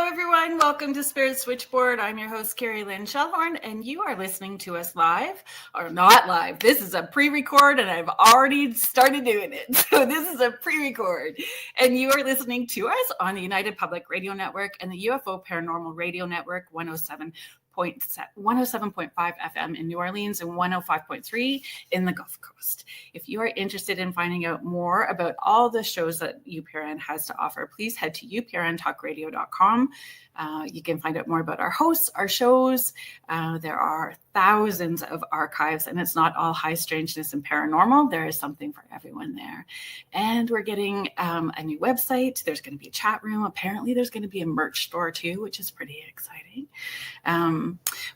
everyone. Welcome to Spirit Switchboard. I'm your host, Carrie Lynn Shellhorn, and you are listening to us live, or not live. This is a pre-record, and I've already started doing it. So this is a pre-record, and you are listening to us on the United Public Radio Network and the UFO Paranormal Radio Network, 107.5 FM in New Orleans and 105.3 in the Gulf Coast. If you are interested in finding out more about all the shows that UPRN has to offer, please head to uprntalkradio.com. You can find out more about our hosts, our shows. There are thousands of archives, and it's not all high strangeness and paranormal. There is something for everyone there. And we're getting a new website. There's going to be a chat room. Apparently, there's going to be a merch store too, which is pretty exciting.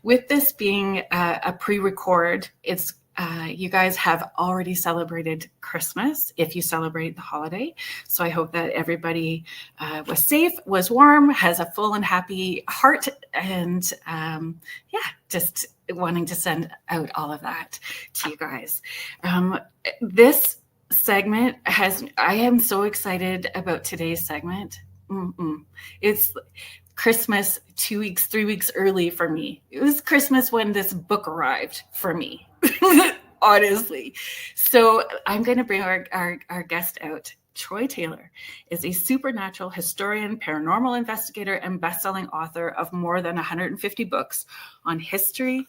With this being a pre-record, it's you guys have already celebrated Christmas if you celebrate the holiday. So I hope that everybody was safe, was warm, has a full and happy heart, and just wanting to send out all of that to you guys. This segment I am so excited about today's segment. It's Christmas 2 weeks, 3 weeks early for me. It was Christmas when this book arrived for me. Honestly. So I'm going to bring our guest out. Troy Taylor is a supernatural historian, paranormal investigator, and best-selling author of more than 150 books on history,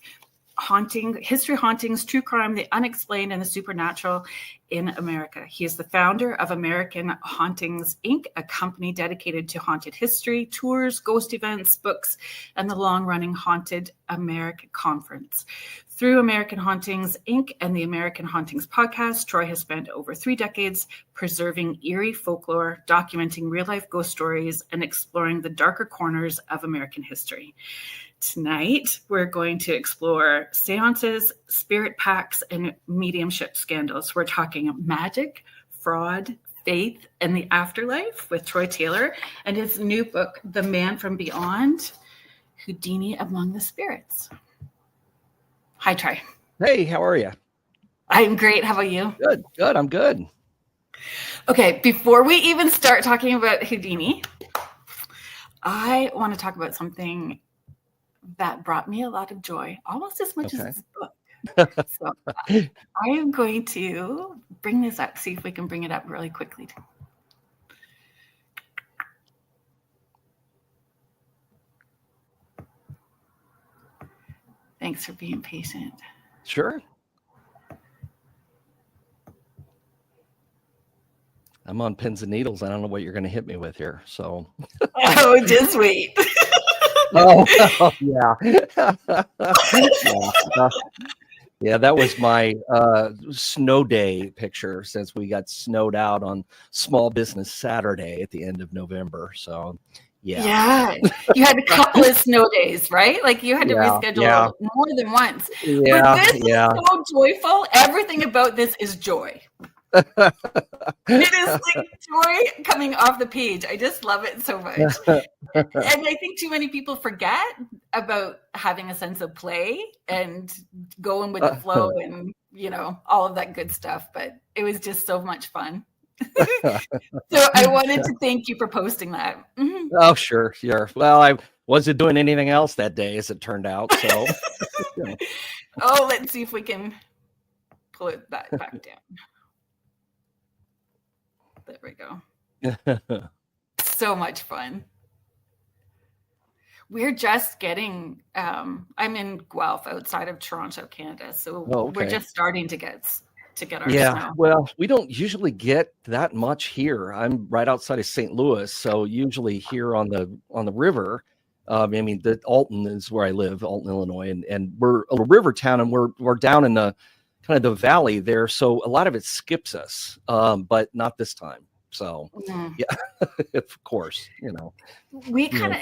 hauntings, true crime, the unexplained, and the supernatural in America. He is the founder of American Hauntings Ink, a company dedicated to haunted history, tours, ghost events, books, and the long-running Haunted America Conference. Through American Hauntings Ink and the American Hauntings Podcast, Troy has spent over 3 decades preserving eerie folklore, documenting real-life ghost stories, and exploring the darker corners of American history. Tonight, we're going to explore seances, spirit packs, and mediumship scandals. We're talking magic, fraud, faith, and the afterlife with Troy Taylor and his new book, The Man from Beyond, Houdini Among the Spirits. Hi, Troy. Hey, how are you? I'm great. How about you? Good. I'm good. Okay, before we even start talking about Houdini, I want to talk about something that brought me a lot of joy, almost as much as this book. So I am going to bring this up, see if we can bring it up really quickly. Thanks for being patient. Sure. I'm on pins and needles. I don't know what you're going to hit me with here. So. Oh, just wait. Oh, yeah. Yeah, that was my snow day picture since we got snowed out on Small Business Saturday at the end of November. So, yeah. You had a couple of snow days, right? Like you had to reschedule more than once. Yeah, but this is so joyful. Everything about this is joy. It is like joy coming off the page. I just love it so much. And I think too many people forget about having a sense of play and going with the flow and, all of that good stuff. But it was just so much fun. So I wanted to thank you for posting that. Mm-hmm. Oh, sure. Well, I wasn't doing anything else that day, as it turned out. So, Oh, let's see if we can pull it back down. There we go. So much fun. We're just getting, I'm in Guelph outside of Toronto, Canada. So we're just starting to get our snow. Well, we don't usually get that much here. I'm right outside of St. Louis. So usually here on the river, the Alton is where I live, Alton, Illinois, and we're a river town, and we're down in the kind of the valley there. So a lot of it skips us, but not this time. So of course, we kind of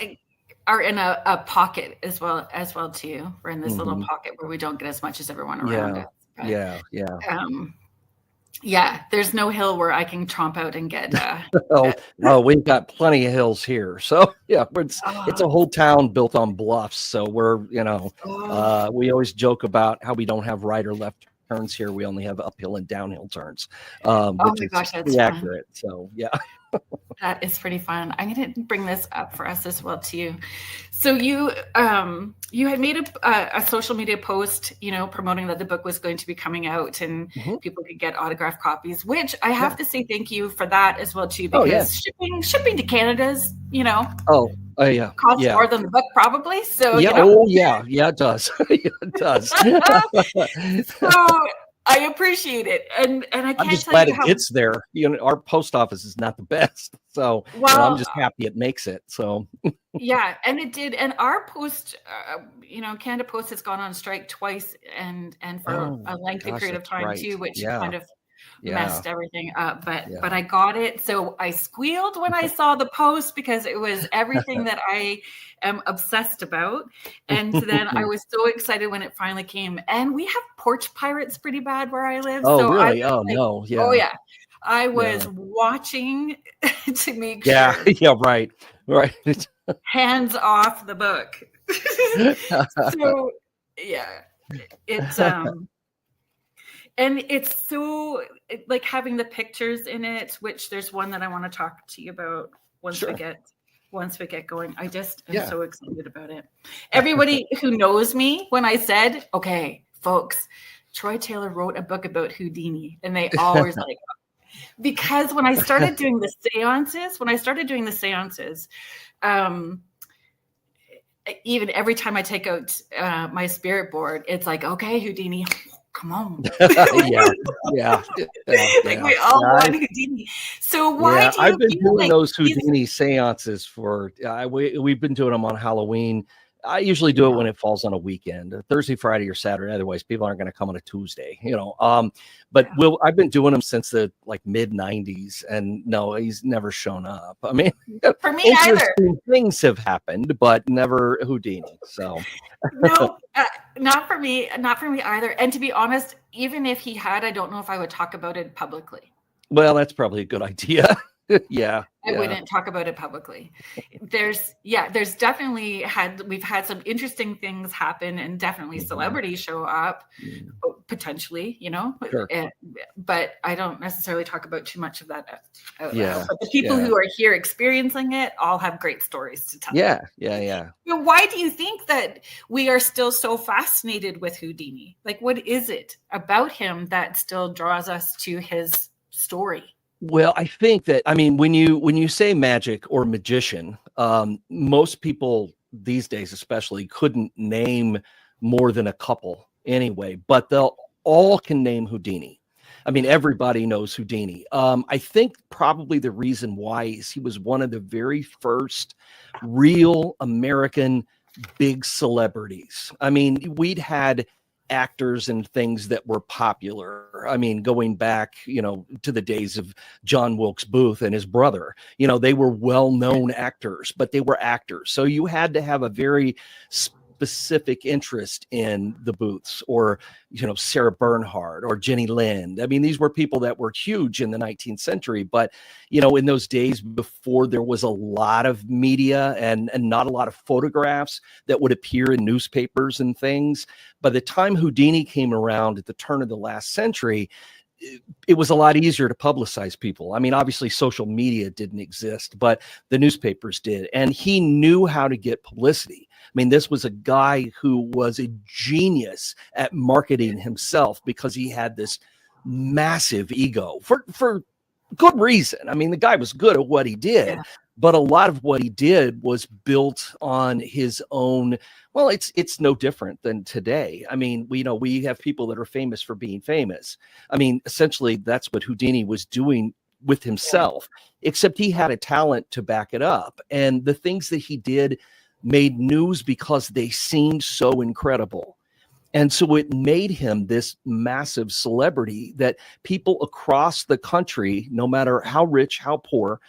are in a pocket as well too. We're in this little pocket where we don't get as much as everyone around us. But, there's no hill where I can tromp out and get. We've got plenty of hills here. So it's a whole town built on bluffs. So we're we always joke about how we don't have right or left turns here. We only have uphill and downhill turns, Oh which my is gosh, that's pretty fun. accurate. So yeah. That is pretty fun. I'm going to bring this up for us as well too. So you had made a social media post, promoting that the book was going to be coming out and people could get autographed copies, which I have to say thank you for that as well too, because shipping to Canada's, costs more than the book probably. So yeah, it does. It does. So I appreciate it, and I can't I'm just tell glad you it how. gets there. Our post office is not the best, so I'm just happy it makes it. So yeah, and it did. And our post, Canada Post has gone on strike twice, and for a lengthy period of time too, which kind of messed everything up. But I got it, so I squealed when I saw the post because it was everything that I am obsessed about. And then I was so excited when it finally came. And we have porch pirates pretty bad where I live. Oh, so really? I was No. Yeah. Oh yeah. I was watching to make sure. Yeah. Right. Hands off the book. So yeah, it's and it's so like having the pictures in it, which there's one that I want to talk to you about once we get going. I just am so excited about it. Everybody who knows me, when I said, okay, folks, Troy Taylor wrote a book about Houdini, and they always like, because when I started doing the seances, even every time I take out my spirit board, it's like, okay, Houdini, come on. Yeah. Like we all want Houdini. So why do you I've been doing like those Houdini seances for we've been doing them on Halloween. I usually do it when it falls on a weekend, Thursday, Friday, or Saturday. Otherwise, people aren't going to come on a Tuesday, But I've been doing them since the mid '90s, and no, he's never shown up. I mean, for me either. Things have happened, but never Houdini. So no, not for me either. And to be honest, even if he had, I don't know if I would talk about it publicly. Well, that's probably a good idea. I wouldn't talk about it publicly. There's definitely we've had some interesting things happen, and definitely celebrities show up potentially, Sure. But I don't necessarily talk about too much of that out loud. But the people who are here experiencing it all have great stories to tell. Yeah. So why do you think that we are still so fascinated with Houdini? Like, what is it about him that still draws us to his story? Well, I think that, when you say magic or magician, most people these days especially couldn't name more than a couple anyway, but they'll all can name Houdini. Everybody knows Houdini. I think probably the reason why is he was one of the very first real American big celebrities. We'd had actors and things that were popular. Going back, to the days of John Wilkes Booth and his brother, they were well-known actors, but they were actors. So you had to have a very specific interest in the Booths or, Sarah Bernhardt or Jenny Lind. These were people that were huge in the 19th century, but, in those days before there was a lot of media and not a lot of photographs that would appear in newspapers and things, by the time Houdini came around at the turn of the last century, it was a lot easier to publicize people. Obviously social media didn't exist, but the newspapers did. And he knew how to get publicity. This was a guy who was a genius at marketing himself because he had this massive ego for good reason. The guy was good at what he did, but a lot of what he did was built on his own. Well, it's no different than today. We have people that are famous for being famous. Essentially that's what Houdini was doing with himself, except he had a talent to back it up. And the things that he did made news because they seemed so incredible. And so it made him this massive celebrity that people across the country, no matter how rich, how poor,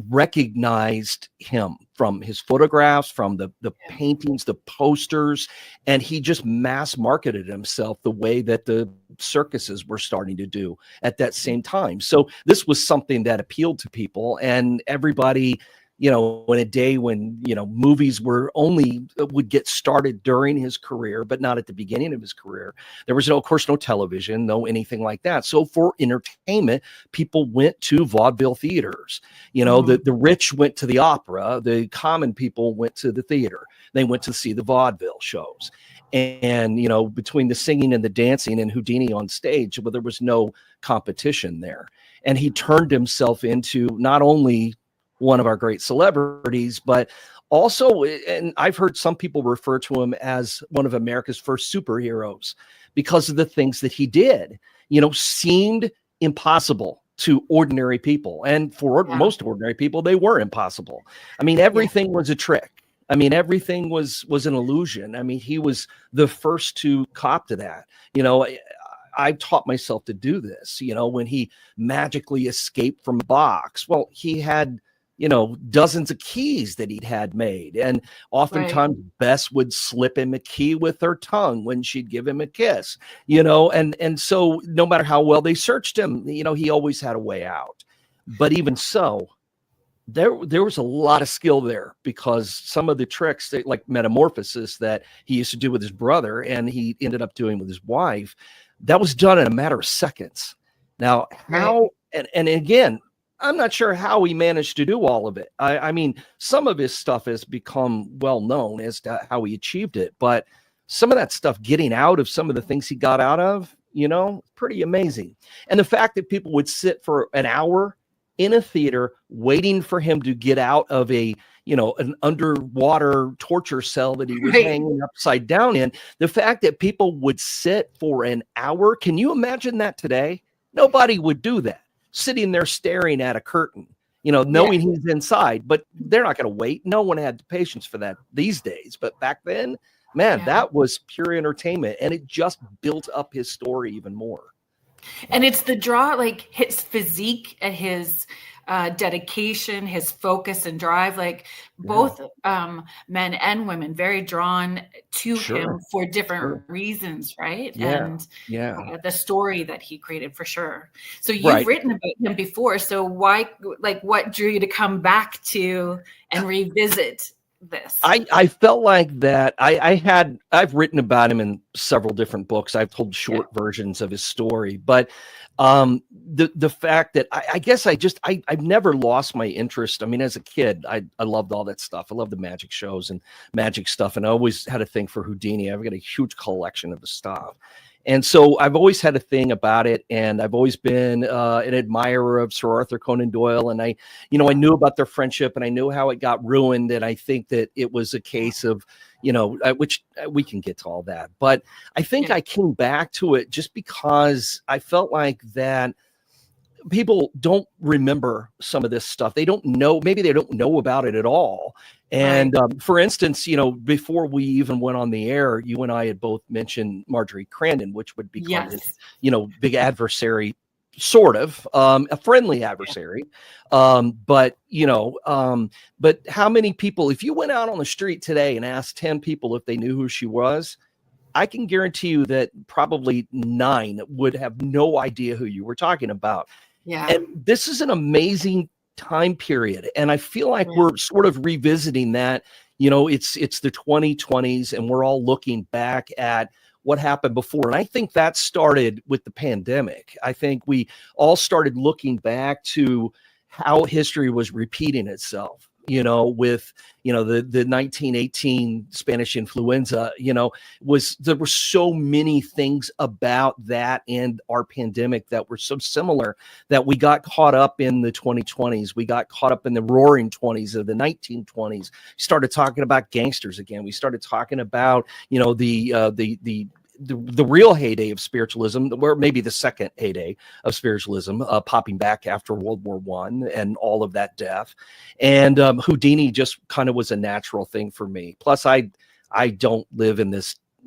recognized him from his photographs, from the paintings, the posters, and he just mass marketed himself the way that the circuses were starting to do at that same time. So this was something that appealed to people, and everybody in a day when, movies would get started during his career, but not at the beginning of his career. There was, of course, no television, no anything like that. So for entertainment, people went to vaudeville theaters. The rich went to the opera, the common people went to the theater. They went to see the vaudeville shows. And, between the singing and the dancing and Houdini on stage, well, there was no competition there. And he turned himself into not only one of our great celebrities, but also, and I've heard some people refer to him as one of America's first superheroes because of the things that he did, seemed impossible to ordinary people. And for most ordinary people, they were impossible. I mean, everything was a trick. I mean, everything was an illusion. I mean, he was the first to cop to that. I taught myself to do this, when he magically escaped from a box. Well, he had, dozens of keys that he'd had made. And oftentimes Bess would slip him a key with her tongue when she'd give him a kiss, and so no matter how well they searched him, he always had a way out. But even so, there was a lot of skill there, because some of the tricks like metamorphosis that he used to do with his brother and he ended up doing with his wife, that was done in a matter of seconds. Now, how, and again, I'm not sure how he managed to do all of it. I mean, some of his stuff has become well known as to how he achieved it, but some of that stuff, getting out of some of the things he got out of, pretty amazing. And the fact that people would sit for an hour in a theater waiting for him to get out of an underwater torture cell that he was hanging upside down in. The fact that people would sit for an hour, can you imagine that today? Nobody would do that, sitting there staring at a curtain, knowing he's inside, but they're not going to wait. No one had the patience for that these days. But back then, man, that was pure entertainment, and it just built up his story even more. And it's the draw, like his physique and his dedication, his focus and drive, like both men and women, very drawn to him for different reasons, right? And the story that he created, for sure. So you've written about him before. So why, what drew you to come back to and revisit this? I felt like that I've written about him in several different books. I've told short versions of his story, but the fact that I guess I've never lost my interest. I mean, as a kid, I loved all that stuff. I loved the magic shows and magic stuff, and I always had a thing for Houdini. I've got a huge collection of the stuff. And so I've always had a thing about it, and I've always been an admirer of Sir Arthur Conan Doyle. And I knew about their friendship, and I knew how it got ruined. And I think that it was a case of, which we can get to all that. But I think I came back to it just because I felt like that people don't remember some of this stuff. They don't know, maybe they don't know about it at all. And for instance, before we even went on the air, you and I had both mentioned Marjorie Crandon, which would be his, big adversary, sort of, a friendly adversary. But how many people, if you went out on the street today and asked 10 people if they knew who she was, I can guarantee you that probably 9 would have no idea who you were talking about. Yeah. And this is an amazing time period. And I feel like we're sort of revisiting that, it's the 2020s, and we're all looking back at what happened before. And I think that started with the pandemic. I think we all started looking back to how history was repeating itself, with, the 1918 Spanish influenza, there were so many things about that and our pandemic that were so similar that we got caught up in the 2020s. We got caught up in the roaring 20s of the 1920s. Started talking about gangsters again. We started talking about, the real heyday of spiritualism, or maybe the second heyday of spiritualism, popping back after World War I and all of that death. And Houdini just kind of was a natural thing for me. Plus, I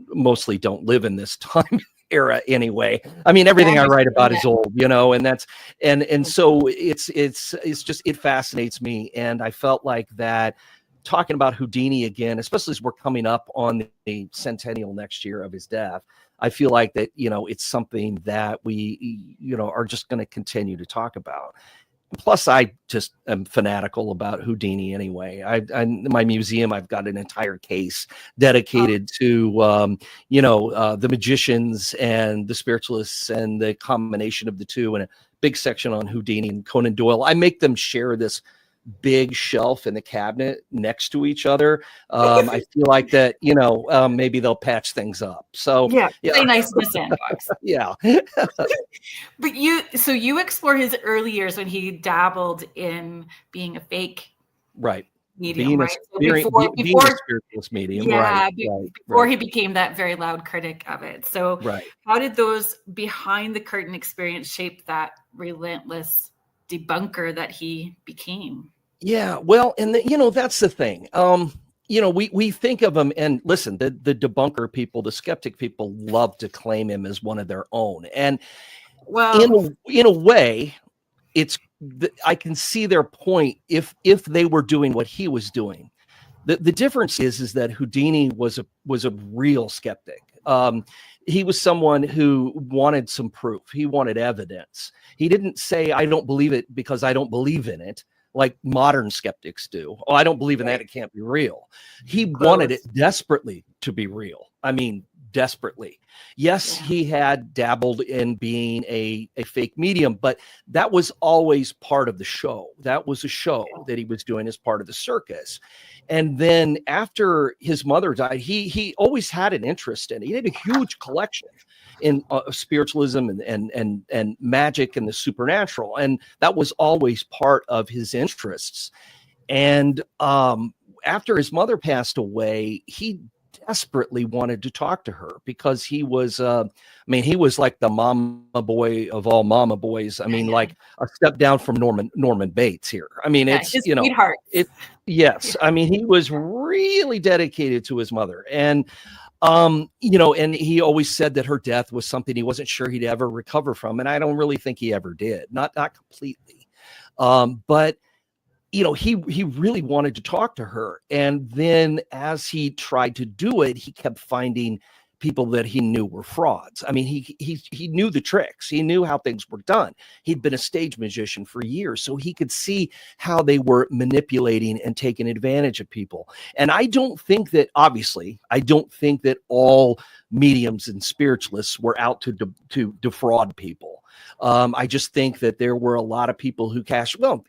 mostly don't live in this time era anyway. I mean, everything I write about is old, and that's, and so it's just, it fascinates me. And I felt like that, talking about Houdini again, especially as we're coming up on the centennial next year of his death, I feel like that, it's something that we, are just going to continue to talk about. Plus, I just am fanatical about Houdini anyway. In my museum, I've got an entire case dedicated to, the magicians and the spiritualists and the combination of the two, and a big section on Houdini and Conan Doyle. I make them share this big shelf in the cabinet next to each other. I feel like that, maybe they'll patch things up. So play nice in the sandbox. Yeah. But you explore his early years when he dabbled in being a fake medium, being right? being a spiritualist medium, before he became that very loud critic of it. So how did those behind the curtain experience shape that relentless debunker that he became? Yeah, well, and that's the thing. We think of him, and listen, the debunker people, the skeptic people, love to claim him as one of their own. And in a way, I can see their point if they were doing what he was doing. The difference is that Houdini was a real skeptic. He was someone who wanted some proof. He wanted evidence. He didn't say, I don't believe it because I don't believe in it, like modern skeptics do. Oh, I don't believe in that. It can't be real. He wanted it desperately to be real. I mean, desperately. Yes, he had dabbled in being a fake medium, but that was always part of the show. That was a show that he was doing as part of the circus. And then after his mother died, he always had an interest in it. He had a huge collection in spiritualism and magic and the supernatural. And that was always part of his interests. And after his mother passed away, he desperately wanted to talk to her because he was, he was like the mama boy of all mama boys. I mean, like a step down from Norman Bates here. I mean, it's, sweetheart. Yes. I mean, he was really dedicated to his mother. And, and he always said that her death was something he wasn't sure he'd ever recover from. And I don't really think he ever did. Not completely. But he really wanted to talk to her. And then as he tried to do it, he kept finding people that he knew were frauds. I mean, he knew the tricks. He knew how things were done. He'd been a stage magician for years, so he could see how they were manipulating and taking advantage of people. And I don't think that all mediums and spiritualists were out to defraud people. I just think that there were a lot of people who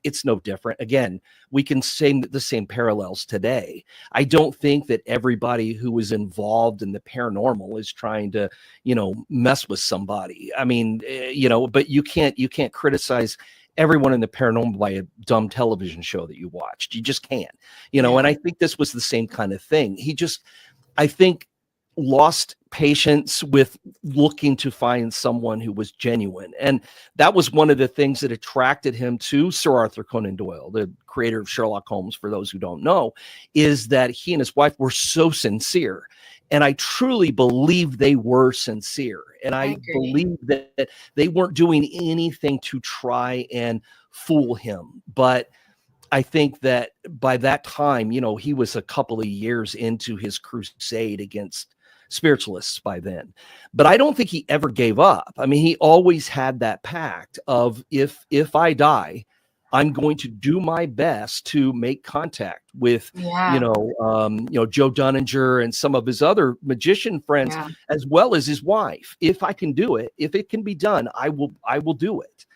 it's no different. Again, we can say the same parallels today. I don't think that everybody who was involved in the paranormal is trying to, mess with somebody. I mean, but you can't criticize everyone in the paranormal by a dumb television show that you watched. You just can't, and I think this was the same kind of thing. I think lost patience with looking to find someone who was genuine. And that was one of the things that attracted him to Sir Arthur Conan Doyle, the creator of Sherlock Holmes, for those who don't know, is that he and his wife were so sincere. And I truly believe they were sincere. And I believe that they weren't doing anything to try and fool him. But I think that by that time, he was a couple of years into his crusade against spiritualists by then. But I don't think he ever gave up. I mean, he always had that pact of if I die, I'm going to do my best to make contact with, Joe Dunninger and some of his other magician friends, as well as his wife. If I can do it, if it can be done, I will do it.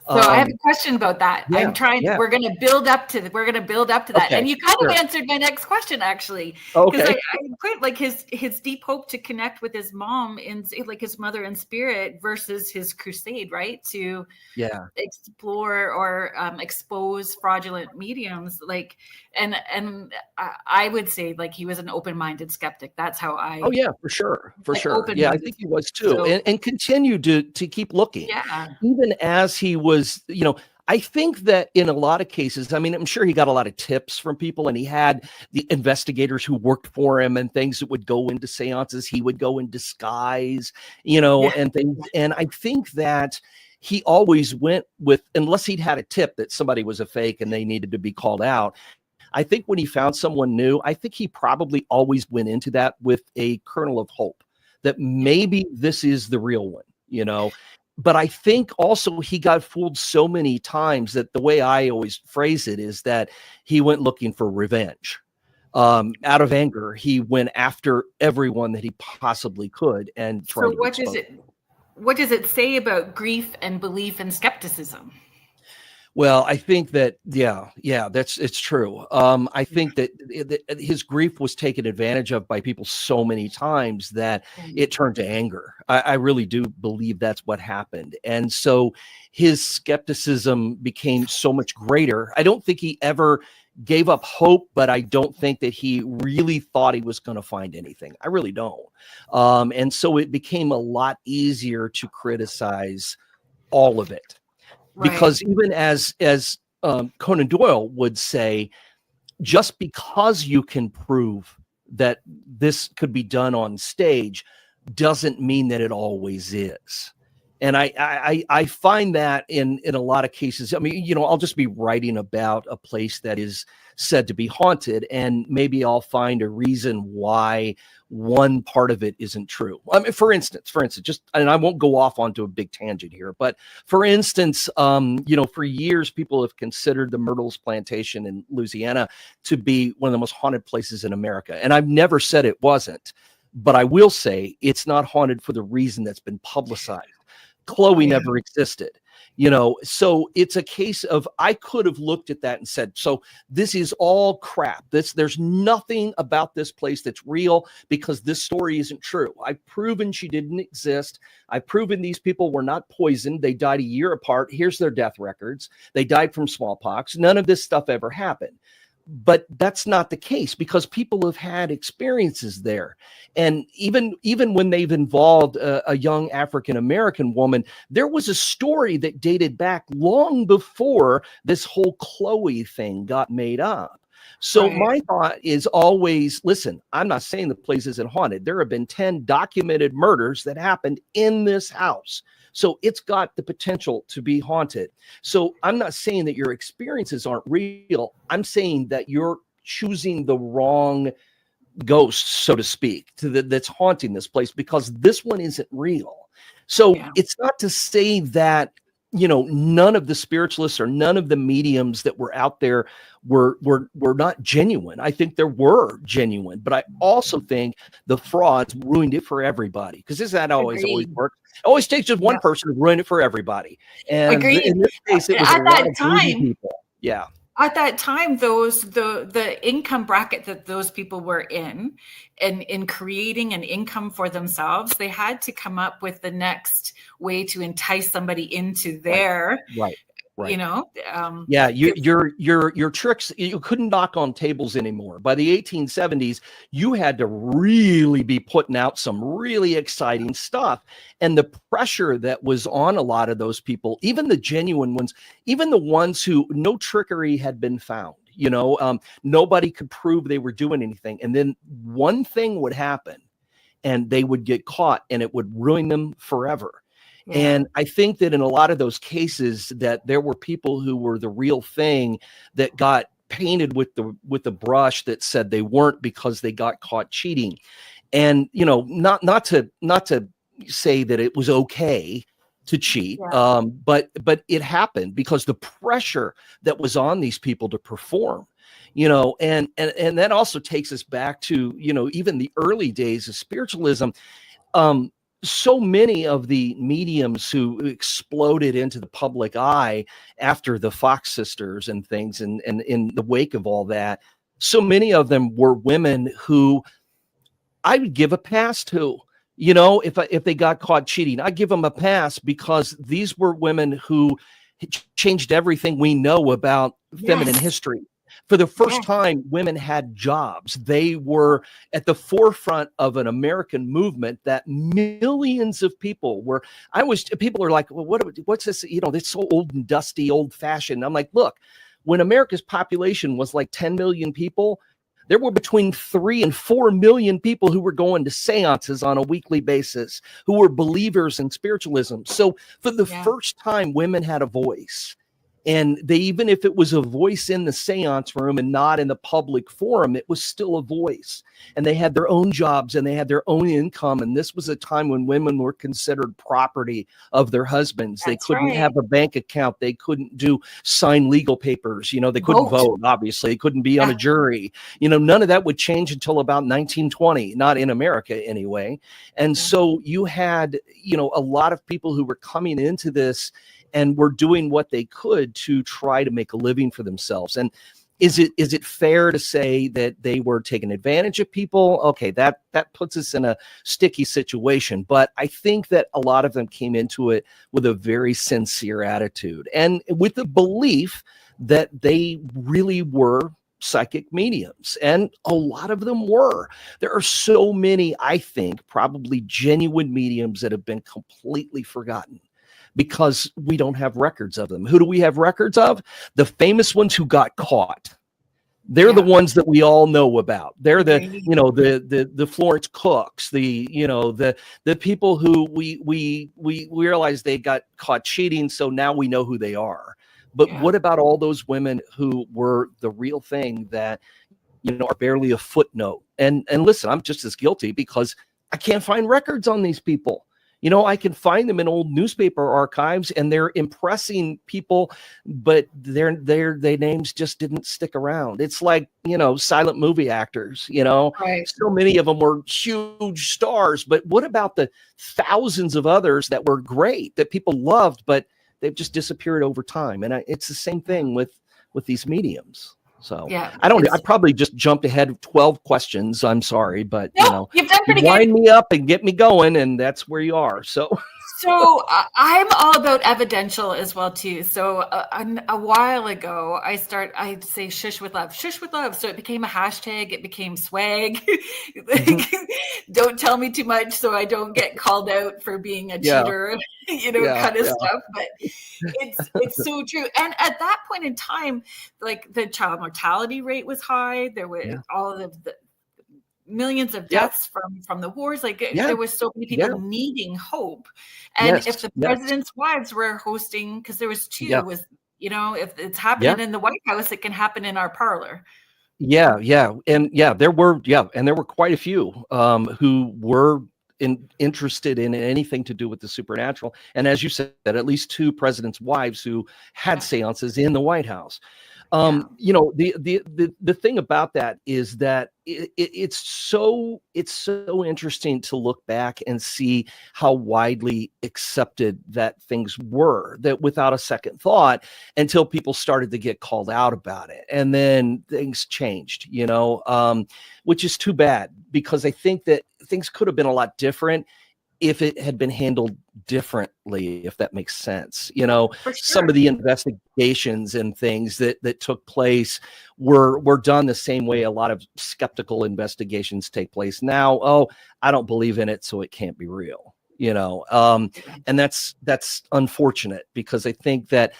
So I have a question about that. We're going to build up to that. Okay, and you kind of answered my next question, actually. Okay. I quite like his deep hope to connect with his mom like his mother in spirit versus his crusade, right? To explore or expose fraudulent mediums. Like, and I would say like he was an open-minded skeptic. That's how I. Oh yeah, for sure. Yeah, I think he was too. So, and continued to keep looking. Yeah. Even as he was, I think that in a lot of cases, I mean, I'm sure he got a lot of tips from people, and he had the investigators who worked for him and things that would go into seances. He would go in disguise, and things. And I think that he always went with, unless he'd had a tip that somebody was a fake and they needed to be called out. I think when he found someone new, I think he probably always went into that with a kernel of hope that maybe this is the real one, but I think also he got fooled so many times that the way I always phrase it is that he went looking for revenge. Out of anger, he went after everyone that he possibly could and tried to expose. What does it say about grief and belief and skepticism? Well, I think that, it's true. I think that his grief was taken advantage of by people so many times that it turned to anger. I really do believe that's what happened. And so his skepticism became so much greater. I don't think he ever gave up hope, but I don't think that he really thought he was going to find anything. I really don't. And so it became a lot easier to criticize all of it. Right. Because even as Conan Doyle would say, just because you can prove that this could be done on stage doesn't mean that it always is. And I find that in a lot of cases. I mean, I'll just be writing about a place that is said to be haunted, and maybe I'll find a reason why one part of it isn't true. I mean, for instance, and I won't go off onto a big tangent here, but for instance, for years, people have considered the Myrtles Plantation in Louisiana to be one of the most haunted places in America. And I've never said it wasn't, but I will say it's not haunted for the reason that's been publicized. Chloe never existed, so it's a case of, I could have looked at that and said, so this is all crap. There's nothing about this place that's real because this story isn't true. I've proven she didn't exist. I've proven these people were not poisoned. They died a year apart. Here's their death records. They died from smallpox. None of this stuff ever happened. But that's not the case, because people have had experiences there. And even when they've involved a young African-American woman, there was a story that dated back long before this whole Chloe thing got made up. So my thought is always, listen, I'm not saying the place isn't haunted. There have been 10 documented murders that happened in this house. So it's got the potential to be haunted. So I'm not saying that your experiences aren't real. I'm saying that you're choosing the wrong ghost, so to speak, that's haunting this place, because this one isn't real. So it's not to say that, none of the spiritualists or none of the mediums that were out there were not genuine. I think there were genuine, but I also think the frauds ruined it for everybody, because this is how it always works. It always takes just one person to ruin it for everybody. And in this case, it was a lot of greedy people. Yeah. At that time, the income bracket that those people were in, and in creating an income for themselves, they had to come up with the next way to entice somebody into their right. Yeah, your tricks, you couldn't knock on tables anymore. By the 1870s, you had to really be putting out some really exciting stuff. And the pressure that was on a lot of those people, even the genuine ones, even the ones who no trickery had been found, nobody could prove they were doing anything. And then one thing would happen and they would get caught, and it would ruin them forever. Yeah. And I think that in a lot of those cases that there were people who were the real thing that got painted with the brush that said they weren't, because they got caught cheating. And, not to say that it was okay to cheat, but it happened because the pressure that was on these people to perform, and that also takes us back to, even the early days of spiritualism. So many of the mediums who exploded into the public eye after the Fox sisters and things, and in the wake of all that, so many of them were women who I would give a pass to. If they got caught cheating, I'd give them a pass, because these were women who changed everything we know about feminine history. For the first time, women had jobs. They were at the forefront of an American movement that millions of people were. People are like, well, what's this? It's so old and dusty, old fashioned. I'm like, look, when America's population was like 10 million people, there were between 3 and 4 million people who were going to seances on a weekly basis, who were believers in spiritualism. So for the first time, women had a voice. And they, even if it was a voice in the seance room and not in the public forum, it was still a voice. And they had their own jobs and they had their own income. And this was a time when women were considered property of their husbands. They couldn't have a bank account. They couldn't sign legal papers. They couldn't vote, obviously. They couldn't be on a jury. None of that would change until about 1920, not in America anyway. And so you had, a lot of people who were coming into this and were doing what they could to try to make a living for themselves. And is it fair to say that they were taking advantage of people? Okay, that puts us in a sticky situation. But I think that a lot of them came into it with a very sincere attitude and with the belief that they really were psychic mediums. And a lot of them were. There are so many, I think, probably genuine mediums that have been completely forgotten, because we don't have records of them. Who do we have records of? The famous ones who got caught. They're the ones that we all know about. They're the Florence Cooks, the people who we realize they got caught cheating, so now we know who they are. But what about all those women who were the real thing that are barely a footnote? And listen, I'm just as guilty because I can't find records on these people. I can find them in old newspaper archives and they're impressing people, but their names just didn't stick around. It's like, silent movie actors, Right. So many of them were huge stars, but what about the thousands of others that were great, that people loved, but they've just disappeared over time? And it's the same thing with these mediums. So I probably just jumped ahead 12 questions. I'm sorry, but you've done pretty wind good. me up and get me going, and that's where you are. So I'm all about evidential as well too. So a while ago, I'd say shush with love. So it became a hashtag. It became swag. Don't tell me too much so I don't get called out for being a cheater, kind of stuff. But it's so true. And at that point in time, like the child mortality rate was high. There were all of the millions of deaths from the wars. There was so many people needing hope. And if the president's wives were hosting, because there was two, if it's happening in the White House, it can happen in our parlor. And there were quite a few who were interested in anything to do with the supernatural. And as you said, at least two presidents' wives who had seances in the White House. The thing about that is that it's so interesting to look back and see how widely accepted that things were, that without a second thought, until people started to get called out about it. And then things changed, which is too bad, because I think that things could have been a lot different if it had been handled differently, if that makes sense. Some of the investigations and things that took place were done the same way a lot of skeptical investigations take place now. Oh, I don't believe in it, so it can't be real, and that's unfortunate, because I think that,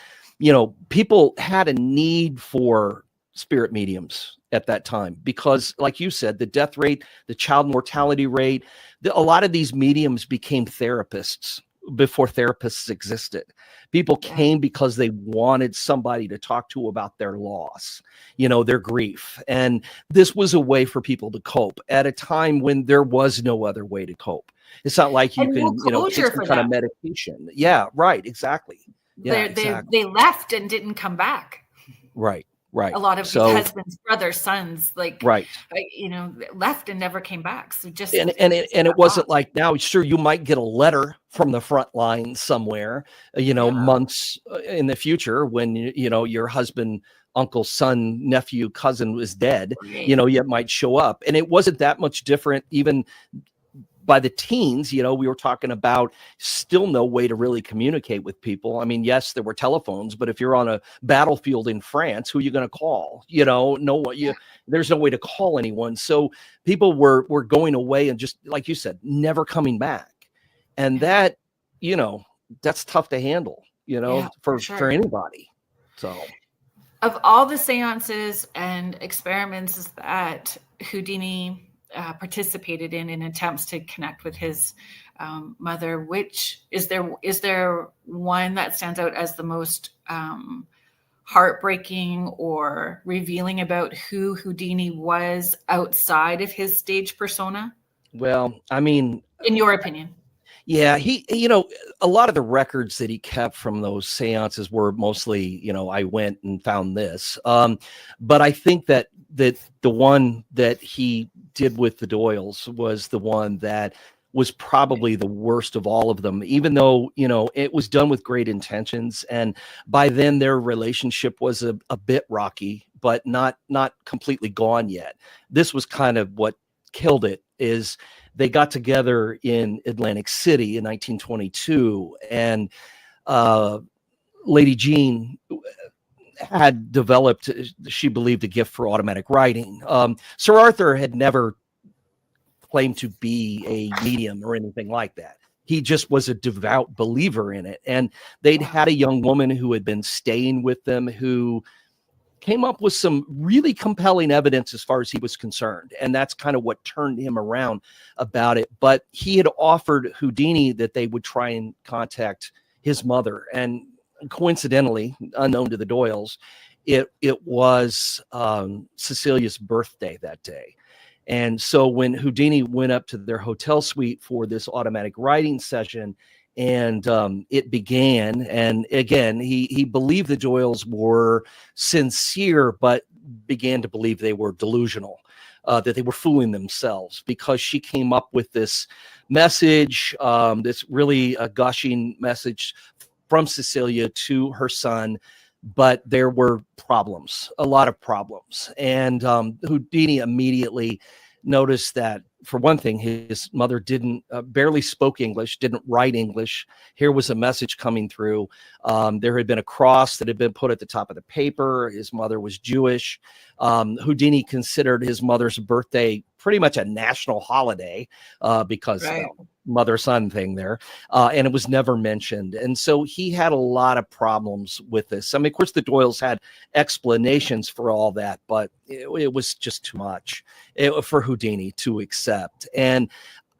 people had a need for spirit mediums at that time, because like you said, the death rate, the child mortality rate, a lot of these mediums became therapists before therapists existed. People came because they wanted somebody to talk to about their loss, their grief. And this was a way for people to cope at a time when there was no other way to cope. It's not like you can, take some kind of medication. Yeah, right. Exactly. Yeah, they left and didn't come back. Right. Right. A lot of husbands, brothers, sons, right. Left and never came back. So just it wasn't like now. Sure, you might get a letter from the front line somewhere, months in the future when your husband, uncle, son, nephew, cousin was dead. Right. You might show up, and it wasn't that much different even by the teens. We were talking about still no way to really communicate with people. I mean, yes, there were telephones, but if you're on a battlefield in France, who are you going to call? There's no way to call anyone. So people were going away and, just like you said, never coming back. And that, that's tough to handle, for anybody. So of all the seances and experiments that Houdini participated in attempts to connect with his mother, which is there one that stands out as the most heartbreaking or revealing about who Houdini was outside of his stage persona, Well, I mean, in your opinion? yeah, a lot of the records that he kept from those seances were mostly, I went and found this. But I think that the one that he did with the Doyles was the one that was probably the worst of all of them, even though, it was done with great intentions. And by then their relationship was a bit rocky, but not completely gone yet. This was kind of what killed it. Is they got together in Atlantic City in 1922, and Lady Jean had developed, she believed, a gift for automatic writing. Sir Arthur had never claimed to be a medium or anything like that. He just was a devout believer in it. And they'd had a young woman who had been staying with them who came up with some really compelling evidence as far as he was concerned. And that's kind of what turned him around about it. But he had offered Houdini that they would try and contact his mother. And coincidentally, unknown to the Doyles, it was Cecilia's birthday that day. And so when Houdini went up to their hotel suite for this automatic writing session, and it began, and again, he believed the Doyles were sincere, but began to believe they were delusional, that they were fooling themselves, because she came up with this message, this really gushing message from Cecilia to her son. But there were problems, a lot of problems. And Houdini immediately noticed that, for one thing, his mother didn't barely spoke English, didn't write English. Here was a message coming through. There had been a cross that had been put at the top of the paper. His mother was Jewish. Houdini considered his mother's birthday pretty much a national holiday because Right. Mother-son thing there. And it was never mentioned. And so he had a lot of problems with this. I mean, of course, the Doyles had explanations for all that, but it was just too much for Houdini to accept. And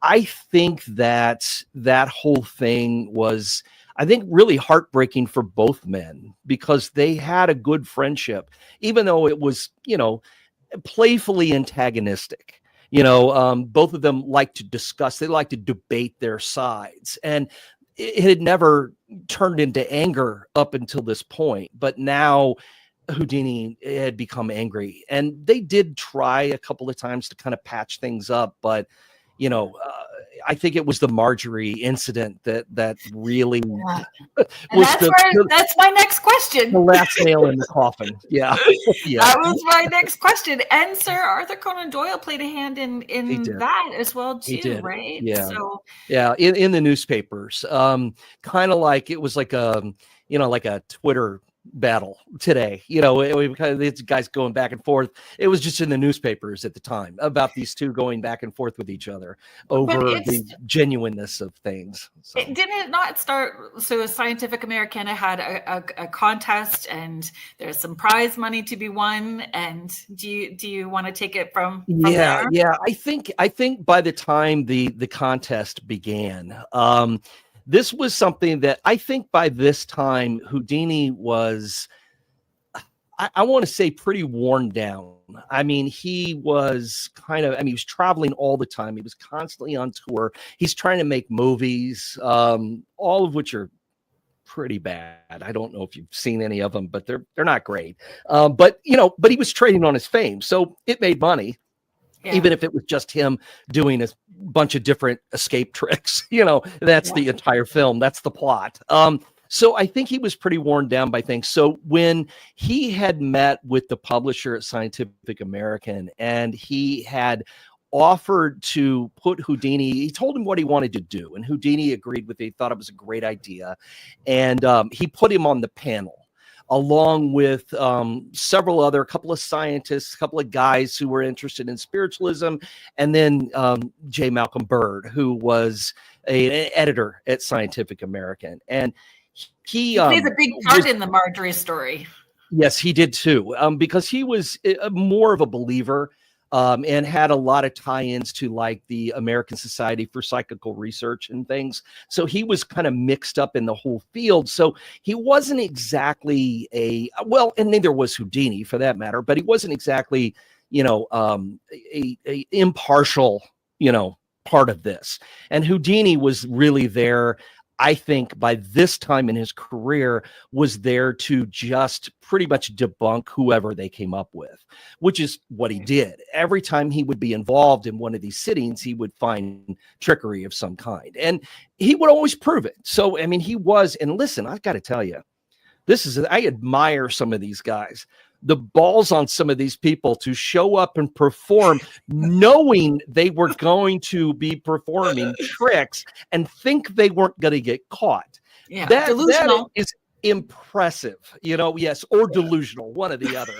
I think that whole thing was, I think, really heartbreaking for both men, because they had a good friendship, even though it was, playfully antagonistic. Both of them like to discuss, they like to debate their sides. And it had never turned into anger up until this point. But now Houdini had become angry. And they did try a couple of times to kind of patch things up. But, I think it was the Marjorie incident that really was that's my next question. The last nail in the coffin. Yeah. Yeah. That was my next question. And Sir Arthur Conan Doyle played a hand in that as well too, right? Yeah. So yeah, in the newspapers. Kind of like it was like a Twitter battle today. These guys going back and forth. It was just in the newspapers at the time about these two going back and forth with each other over the genuineness of things. So. Didn't it not start? So Scientific Americana had a contest, and there's some prize money to be won. And do you want to take it from there? Yeah. I think by the time the contest began, this was something that I think by this time Houdini was, I want to say, pretty worn down. I mean, he was he was traveling all the time. He was constantly on tour. He's trying to make movies, all of which are pretty bad. I don't know if you've seen any of them, but they're not great. But he was trading on his fame, so it made money. Yeah. Even if it was just him doing a bunch of different escape tricks, that's the entire film. That's the plot. So I think he was pretty worn down by things. So when he had met with the publisher at Scientific American, and he had offered to put Houdini, he told him what he wanted to do, and Houdini agreed with it. He thought it was a great idea. And he put him on the panel, along with a couple of scientists, a couple of guys who were interested in spiritualism, and then J. Malcolm Bird, who was an editor at Scientific American. And he plays a big part in the Marjorie story. Yes, he did too, because he was more of a believer. and had a lot of tie-ins to like the American Society for Psychical Research and things. So he was kind of mixed up in the whole field. So he wasn't exactly and neither was Houdini for that matter, but he wasn't exactly, a impartial, part of this. And Houdini was really there, I think, by this time in his career, was there to just pretty much debunk whoever they came up with, which is what he did. Every time he would be involved in one of these sittings, he would find trickery of some kind, and he would always prove it. So, I mean, he was, and listen, I've got to tell you, I admire some of these guys. The balls on some of these people to show up and perform knowing they were going to be performing tricks and think they weren't going to get caught. Yeah, that is impressive, yes, or delusional, one or the other.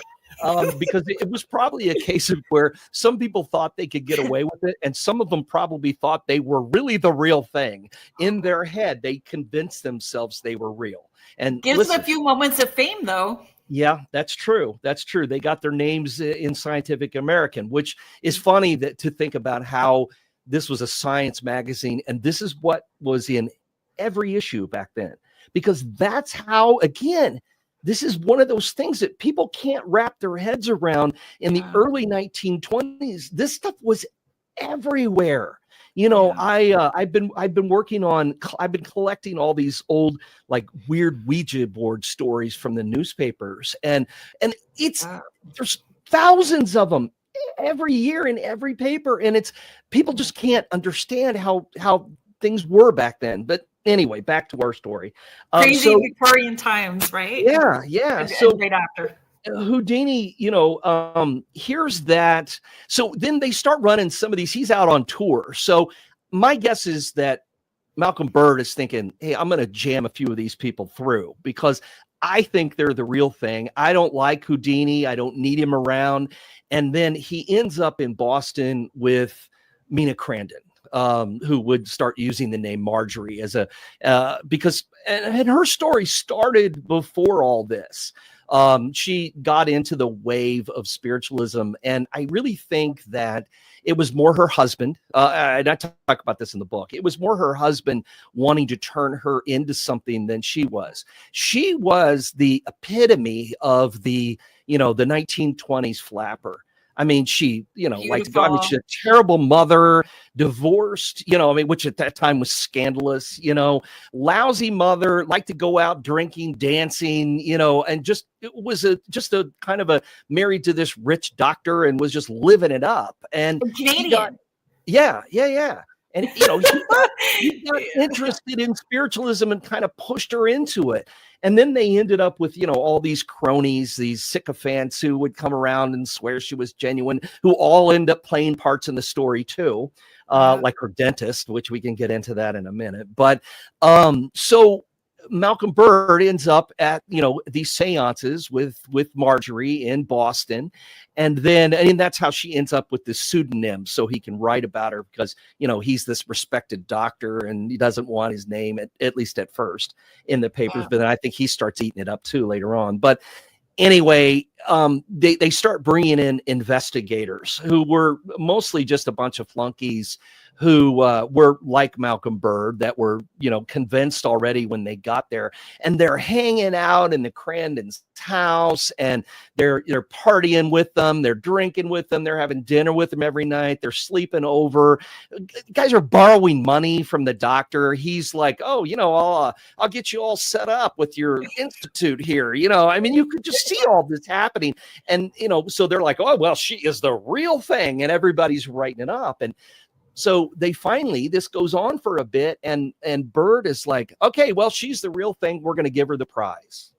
Because it was probably a case of where some people thought they could get away with it, and some of them probably thought they were really the real thing. In their head, they convinced themselves they were real. And gives them a few moments of fame, though. Yeah, that's true. That's true. They got their names in Scientific American, which is funny to think about how this was a science magazine. And this is what was in every issue back then, because that's how, again, this is one of those things that people can't wrap their heads around. In the early 1920s, this stuff was everywhere. I've been collecting all these old, like, weird Ouija board stories from the newspapers, and there's thousands of them every year in every paper, and it's people just can't understand how things were back then. But anyway, back to our story. Crazy Victorian times, right? Yeah. So right after. Houdini, here's that. So then they start running some of these. He's out on tour. So my guess is that Malcolm Bird is thinking, hey, I'm going to jam a few of these people through because I think they're the real thing. I don't like Houdini. I don't need him around. And then he ends up in Boston with Mina Crandon, who would start using the name Marjorie as because her story started before all this. She got into the wave of spiritualism, and I really think that it was more her husband, and I talk about this in the book, it was more her husband wanting to turn her into something than she was. She was the epitome of the 1920s flapper. I mean, she, she's a terrible mother, divorced, which at that time was scandalous, lousy mother, liked to go out drinking, dancing, and just, it was just a kind of a married to this rich doctor and was just living it up. And Canadian. Yeah. And, he got interested in spiritualism and kind of pushed her into it. And then they ended up with, all these cronies, these sycophants who would come around and swear she was genuine, who all end up playing parts in the story too, like her dentist, which we can get into that in a minute. But so Malcolm Bird ends up at, these seances with Marjorie in Boston. And that's how she ends up with this pseudonym, so he can write about her because, he's this respected doctor and he doesn't want his name, at least at first, in the papers. But then I think he starts eating it up too later on. But anyway, they start bringing in investigators who were mostly just a bunch of flunkies who were like Malcolm Bird, that were, convinced already when they got there. And they're hanging out in the Crandon's house, and they're partying with them. They're drinking with them. They're having dinner with them every night. They're sleeping over. Guys are borrowing money from the doctor. He's like, oh, I'll get you all set up with your institute here. I mean, you could just see all this happening. And, so they're like, oh, well, she is the real thing. And everybody's writing it up. And so this goes on for a bit, and Bird is like, okay, well, she's the real thing. We're going to give her the prize.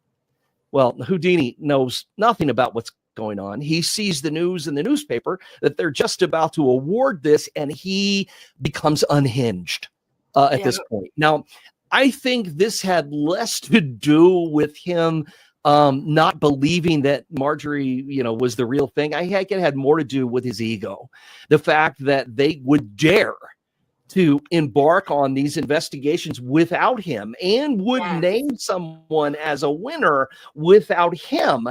Well, Houdini knows nothing about what's going on. He sees the news in the newspaper that they're just about to award this, and he becomes unhinged at this point. Now, I think this had less to do with him not believing that Marjorie, was the real thing. I think it had more to do with his ego. The fact that they would dare to embark on these investigations without him and would name someone as a winner without him.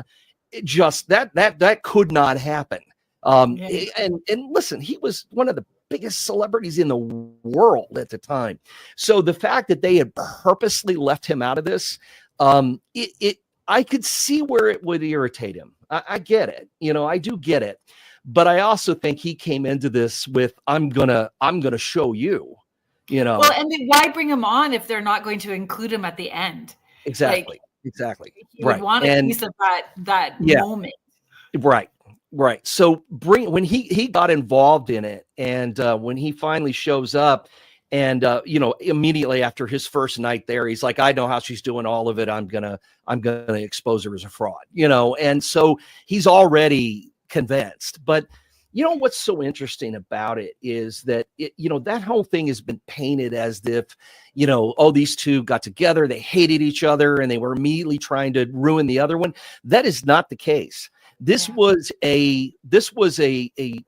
Just that could not happen. Yeah. And listen, he was one of the biggest celebrities in the world at the time. So the fact that they had purposely left him out of this, I could see where it would irritate him. I get it. I do get it. But I also think he came into this with, I'm gonna show you, Well, and then why bring him on if they're not going to include him at the end? Exactly. Like, Exactly. you would want a piece of that moment. Right. So when he got involved in it, and when he finally shows up, and immediately after his first night there, he's like, I know how she's doing all of it. I'm gonna expose her as a fraud, and so he's already convinced. But what's so interesting about it is that that whole thing has been painted as if, these two got together, they hated each other, and they were immediately trying to ruin the other one. That is not the case. This was an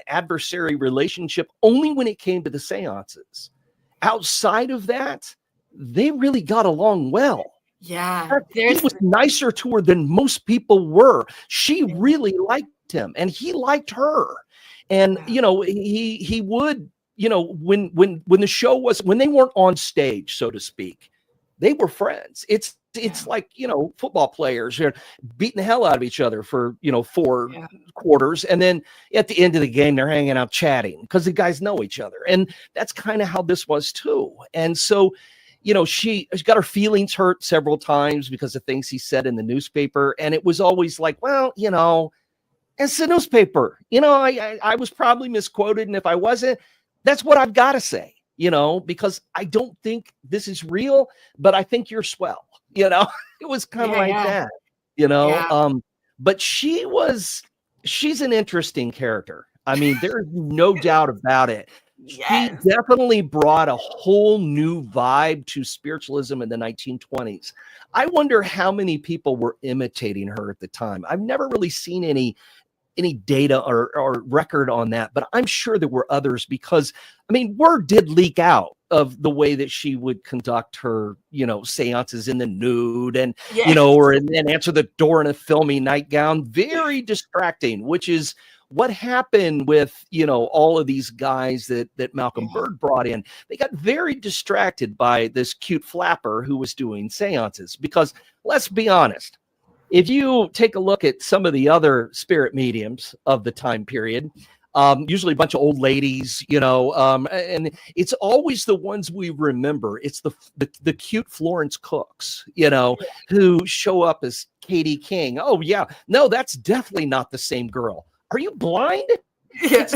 adversary relationship only when it came to the seances. Outside of that, they really got along well. Yeah. He was nicer to her than most people were. She really liked him, and he liked her. And he would, when the show was, when they weren't on stage, so to speak, they were friends. It's like, football players are beating the hell out of each other for, 4 quarters. And then at the end of the game, they're hanging out chatting because the guys know each other. And that's kind of how this was too. And so, she got her feelings hurt several times because of things he said in the newspaper. And it was always like, well, it's the newspaper. I was probably misquoted. And if I wasn't, that's what I've got to say, because I don't think this is real, but I think you're swell. It was kind of that, but she's an interesting character. I mean, there's no doubt about it. She definitely brought a whole new vibe to spiritualism in the 1920s. I wonder how many people were imitating her at the time. I've never really seen any data or record on that, but I'm sure there were others, because word did leak out of the way that she would conduct her, seances in the nude, and, and answer the door in a filmy nightgown. Very distracting, which is what happened with, all of these guys that Malcolm Bird brought in. They got very distracted by this cute flapper who was doing seances, because let's be honest, if you take a look at some of the other spirit mediums of the time period, usually a bunch of old ladies, and it's always the ones we remember. It's the cute Florence Cooks, who show up as Katie King. Oh yeah, no, that's definitely not the same girl. Are you blind? It's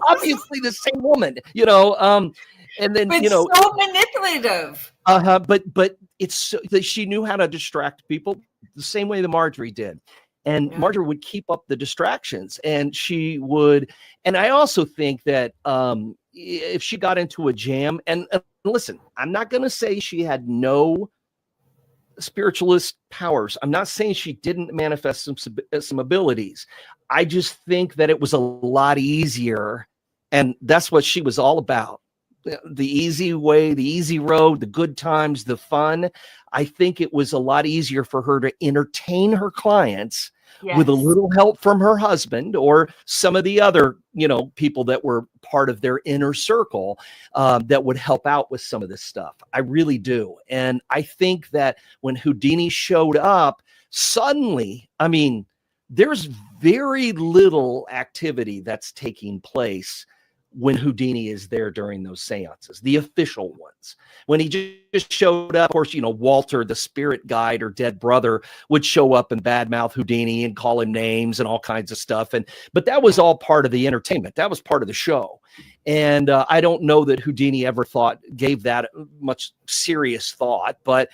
obviously the same woman, and then but so manipulative. But it's so that she knew how to distract people the same way that Marjorie did. And Marjorie would keep up the distractions, and she would. And I also think that if she got into a jam, and listen, I'm not going to say she had no spiritualist powers. I'm not saying she didn't manifest some abilities. I just think that it was a lot easier, and that's what she was all about. The easy way, the easy road, the good times, the fun. I think it was a lot easier for her to entertain her clients with a little help from her husband or some of the other, people that were part of their inner circle that would help out with some of this stuff. I really do. And I think that when Houdini showed up, suddenly, there's very little activity that's taking place when Houdini is there during those seances, the official ones. When he just showed up, of course, Walter, the spirit guide or dead brother, would show up and badmouth Houdini and call him names and all kinds of stuff. But that was all part of the entertainment. That was part of the show. And I don't know that Houdini ever gave that much serious thought, but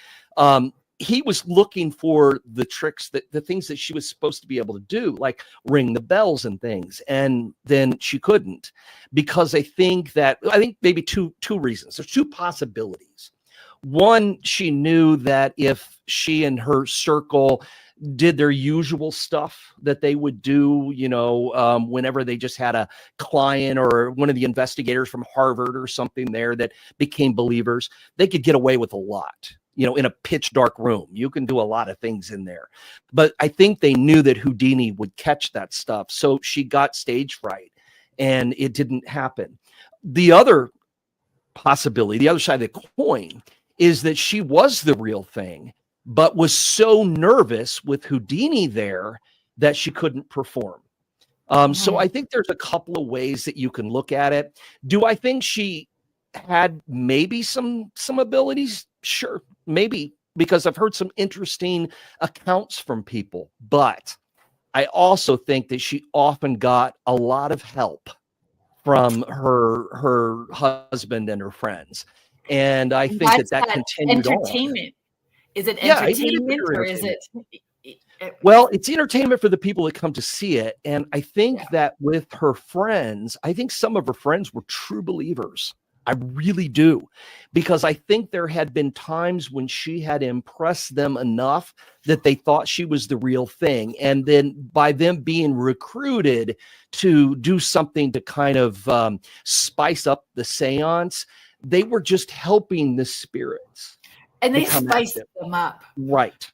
he was looking for the tricks, the things that she was supposed to be able to do, like ring the bells and things. And then she couldn't, because I think maybe two reasons. There's two possibilities. One, she knew that if she and her circle did their usual stuff that they would do, whenever they just had a client or one of the investigators from Harvard or something there that became believers, they could get away with a lot. in a pitch dark room. You can do a lot of things in there. But I think they knew that Houdini would catch that stuff. So she got stage fright and it didn't happen. The other possibility, the other side of the coin, is that she was the real thing, but was so nervous with Houdini there that she couldn't perform. So I think there's a couple of ways that you can look at it. Do I think she had maybe some abilities? Sure, maybe, because I've heard some interesting accounts from people, but I also think that she often got a lot of help from her husband and her friends. And I think that continued entertainment. On. Is it entertainment or is it? Well, it's entertainment for the people that come to see it. And I think that with her friends, I think some of her friends were true believers. I really do. Because I think there had been times when she had impressed them enough that they thought she was the real thing. And then by them being recruited to do something to kind of spice up the seance, they were just helping the spirits. And they spiced them up. Right.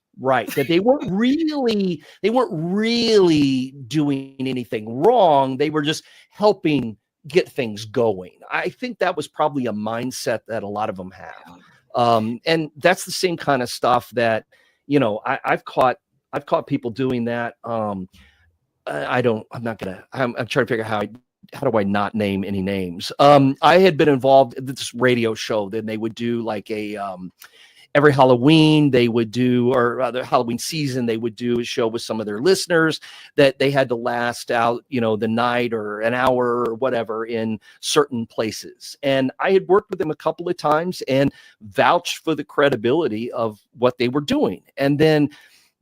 That they weren't really doing anything wrong. They were just helping get things going. I think that was probably a mindset that a lot of them have. And that's the same kind of stuff that, I've caught people doing that. I'm trying to figure out how do I not name any names? I had been involved in this radio show. Then they would do like every Halloween they would do, or the Halloween season, they would do a show with some of their listeners that they had to last out, the night or an hour or whatever in certain places. And I had worked with them a couple of times and vouched for the credibility of what they were doing. And then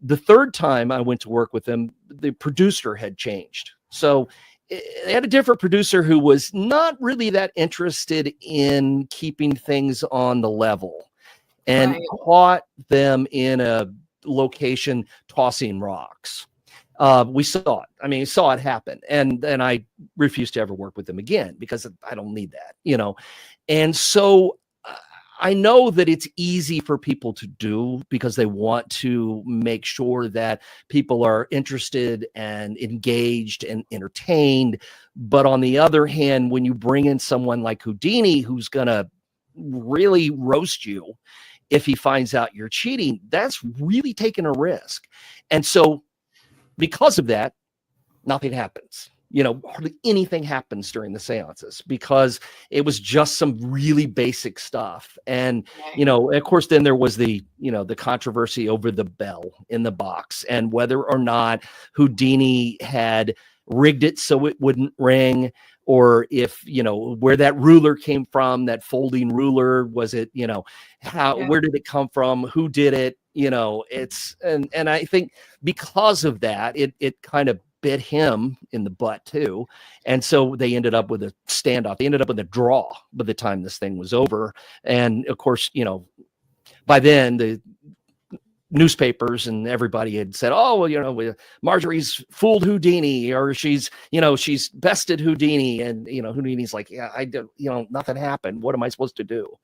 the third time I went to work with them, the producer had changed. So they had a different producer who was not really that interested in keeping things on the level. And caught them in a location tossing rocks. We saw it. I mean, saw it happen. And I refused to ever work with them again because I don't need that, And so I know that it's easy for people to do because they want to make sure that people are interested and engaged and entertained. But on the other hand, when you bring in someone like Houdini, who's going to really roast you if he finds out you're cheating, that's really taking a risk. And so because of that, nothing happens. Hardly anything happens during the seances because it was just some really basic stuff. And, of course, then there was the controversy over the bell in the box and whether or not Houdini had rigged it so it wouldn't ring, or if, where that ruler came from, that folding ruler, was it, where did it come from? Who did it? And I think because of that, it kind of bit him in the butt too. And so they ended up with a standoff. They ended up with a draw by the time this thing was over. And of course, by then the newspapers and everybody had said, Marjorie's fooled Houdini, or she's bested Houdini. And, Houdini's like, yeah, I did, nothing happened. What am I supposed to do?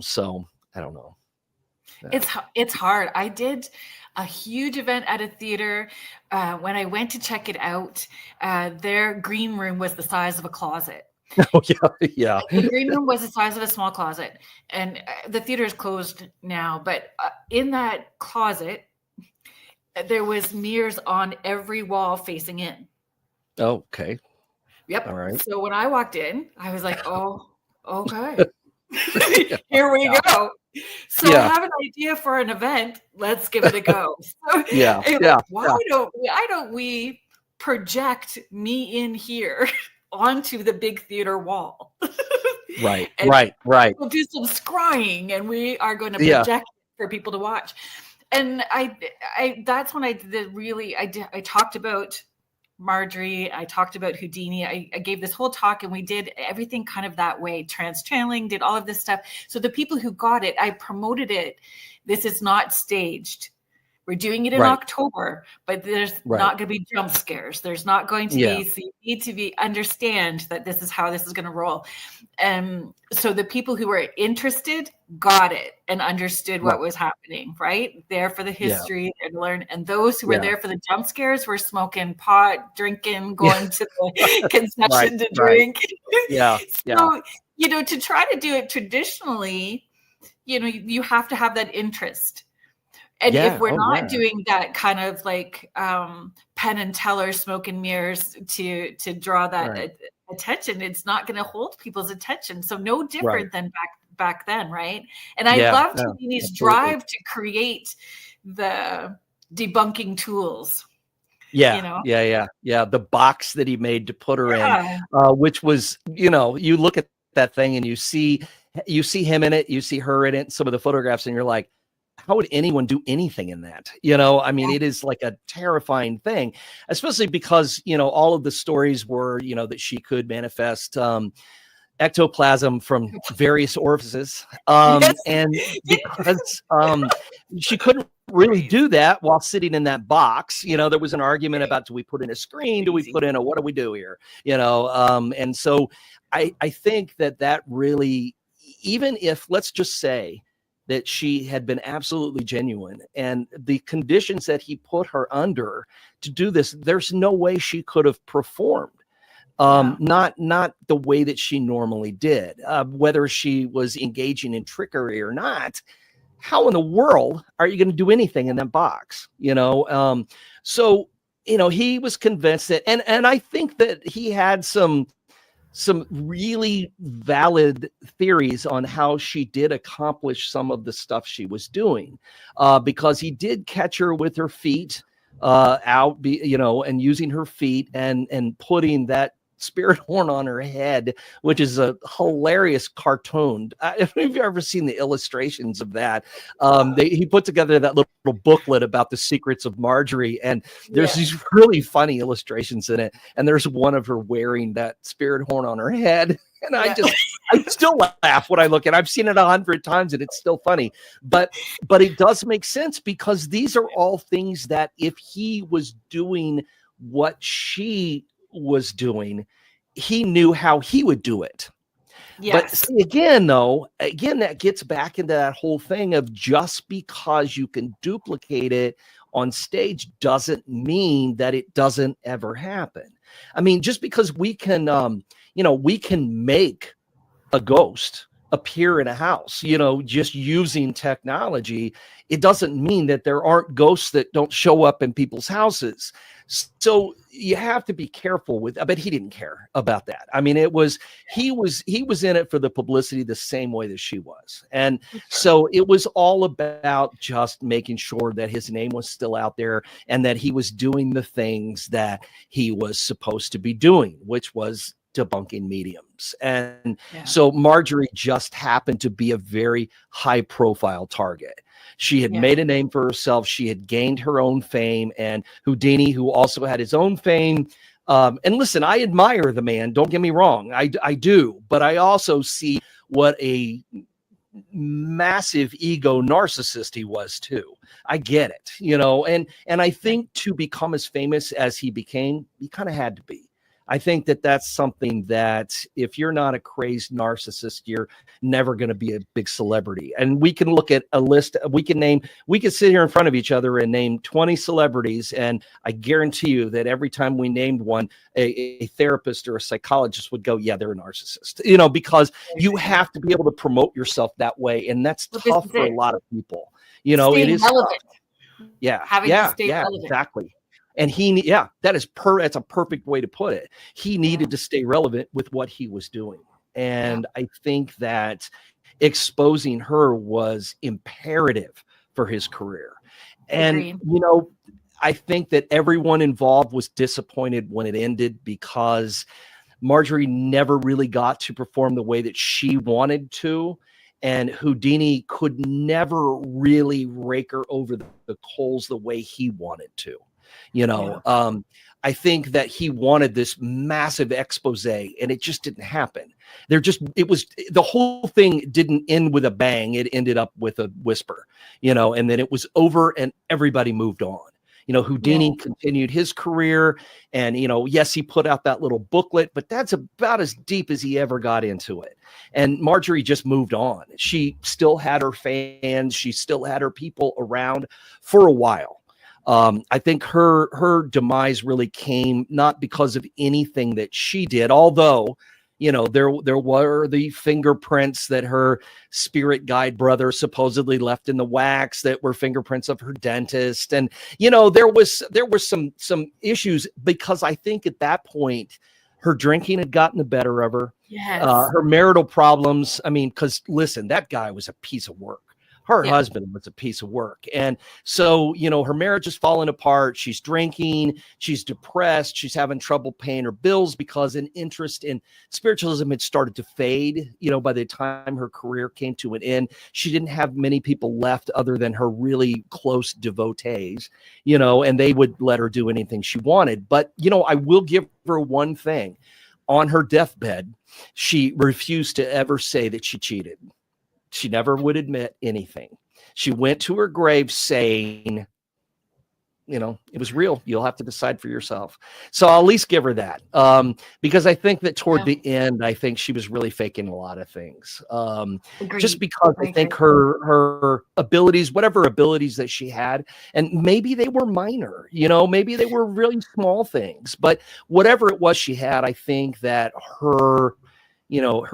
So I don't know. It's hard. I did a huge event at a theater. When I went to check it out, their green room was the size of a closet. Oh, yeah. The green room was the size of a small closet, and the theater is closed now. But in that closet, there was mirrors on every wall facing in. Oh, okay. Yep. All right. So when I walked in, I was like, "Oh, okay, here we go." So I have an idea for an event. Let's give it a go. So, why don't we project me in here onto the big theater wall? Right. We'll do some scrying, and we are going to project for people to watch. And I that's when I talked about Marjorie. I talked about Houdini. I gave this whole talk, and we did everything kind of that way. Trans-channeling, did all of this stuff. So the people who got it, I promoted it. This is not staged. We're doing it in October, but there's not going to be jump scares. There's not going to be, so you need to understand that this is how this is going to roll. So the people who were interested got it and understood what was happening, right? There for the history and learn. And those who were there for the jump scares were smoking pot, drinking, going to the concession to drink. So, you know, to try to do it traditionally, you know, you have to have that interest. And if we're not doing that kind of like Penn and Teller smoke and mirrors to draw that attention, it's not going to hold people's attention. So no different than back then, right? And I loved Houdini's drive to create the debunking tools. You know? The box that he made to put her in, which was, you know, you look at that thing and you see him in it, you see her in it, some of the photographs, and you're like, how would anyone do anything in that? You know, I mean, it is like a terrifying thing, especially because, you know, all of the stories were, you know, that she could manifest ectoplasm from various orifices. And because she couldn't really do that while sitting in that box, you know, there was an argument about, do we put in a screen? Do we put in what do we do here? You know, and so I think that really, even if, let's just say, that she had been absolutely genuine and the conditions that he put her under to do this, there's no way she could have performed. Not the way that she normally did, whether she was engaging in trickery or not. How in the world are you going to do anything in that box? You know? So, you know, he was convinced that, and I think that he had some really valid theories on how she did accomplish some of the stuff she was doing, because he did catch her with her feet out, you know, and using her feet and putting that spirit horn on her head, which is a hilarious cartoon. If you've ever seen the illustrations of that, he put together that little booklet about the secrets of Marjorie, and there's these really funny illustrations in it. And there's one of her wearing that spirit horn on her head. And I still laugh when I look at it. I've seen it 100 times and it's still funny, but it does make sense, because these are all things that if he was doing what she was doing, he knew how he would do it. But see, again, that gets back into that whole thing of just because you can duplicate it on stage doesn't mean that it doesn't ever happen. I mean, just because we can, we can make a ghost appear in a house, you know, just using technology, it doesn't mean that there aren't ghosts that don't show up in people's houses. So you have to be careful with, but he didn't care about that. I mean, he was in it for the publicity the same way that she was. And so it was all about just making sure that his name was still out there and that he was doing the things that he was supposed to be doing, which was debunking mediums. And so Marjorie just happened to be a very high profile target. She had made a name for herself. She had gained her own fame, and Houdini, who also had his own fame. And listen, I admire the man. Don't get me wrong. I do, but I also see what a massive ego narcissist he was too. I get it, you know, and I think to become as famous as he became, he kind of had to be. I think that that's something that if you're not a crazed narcissist, you're never going to be a big celebrity. And we can look at a list. We can sit here in front of each other and name 20 celebrities. And I guarantee you that every time we named one, a therapist or a psychologist would go, yeah, they're a narcissist, you know, because you have to be able to promote yourself that way. And that's tough for a lot of people. You know, it is relevant. Tough. Yeah. Having to stay relevant. Exactly. And that's a perfect way to put it. He needed to stay relevant with what he was doing. And I think that exposing her was imperative for his career. And, you know, I think that everyone involved was disappointed when it ended, because Marjorie never really got to perform the way that she wanted to. And Houdini could never really rake her over the coals the way he wanted to. You know, I think that he wanted this massive expose, and it just didn't happen. The whole thing didn't end with a bang. It ended up with a whisper, and then it was over and everybody moved on. Houdini continued his career, and, yes, he put out that little booklet, but that's about as deep as he ever got into it. And Marjorie just moved on. She still had her fans. She still had her people around for a while. I think her demise really came not because of anything that she did, although, there were the fingerprints that her spirit guide brother supposedly left in the wax that were fingerprints of her dentist. And, there was some issues, because I think at that point, her drinking had gotten the better of her. Yes. Her marital problems. I mean, because listen, that guy was a piece of work. Her husband was a piece of work. And so, her marriage is falling apart. She's drinking. She's depressed. She's having trouble paying her bills because an interest in spiritualism had started to fade. By the time her career came to an end, she didn't have many people left other than her really close devotees, and they would let her do anything she wanted. But, I will give her one thing. On her deathbed, she refused to ever say that she cheated. She never would admit anything. She went to her grave saying, it was real. You'll have to decide for yourself. So I'll at least give her that. Because I think that toward the end, I think she was really faking a lot of things. Just because I think her abilities, whatever abilities that she had, and maybe they were minor, maybe they were really small things, but whatever it was she had, I think that her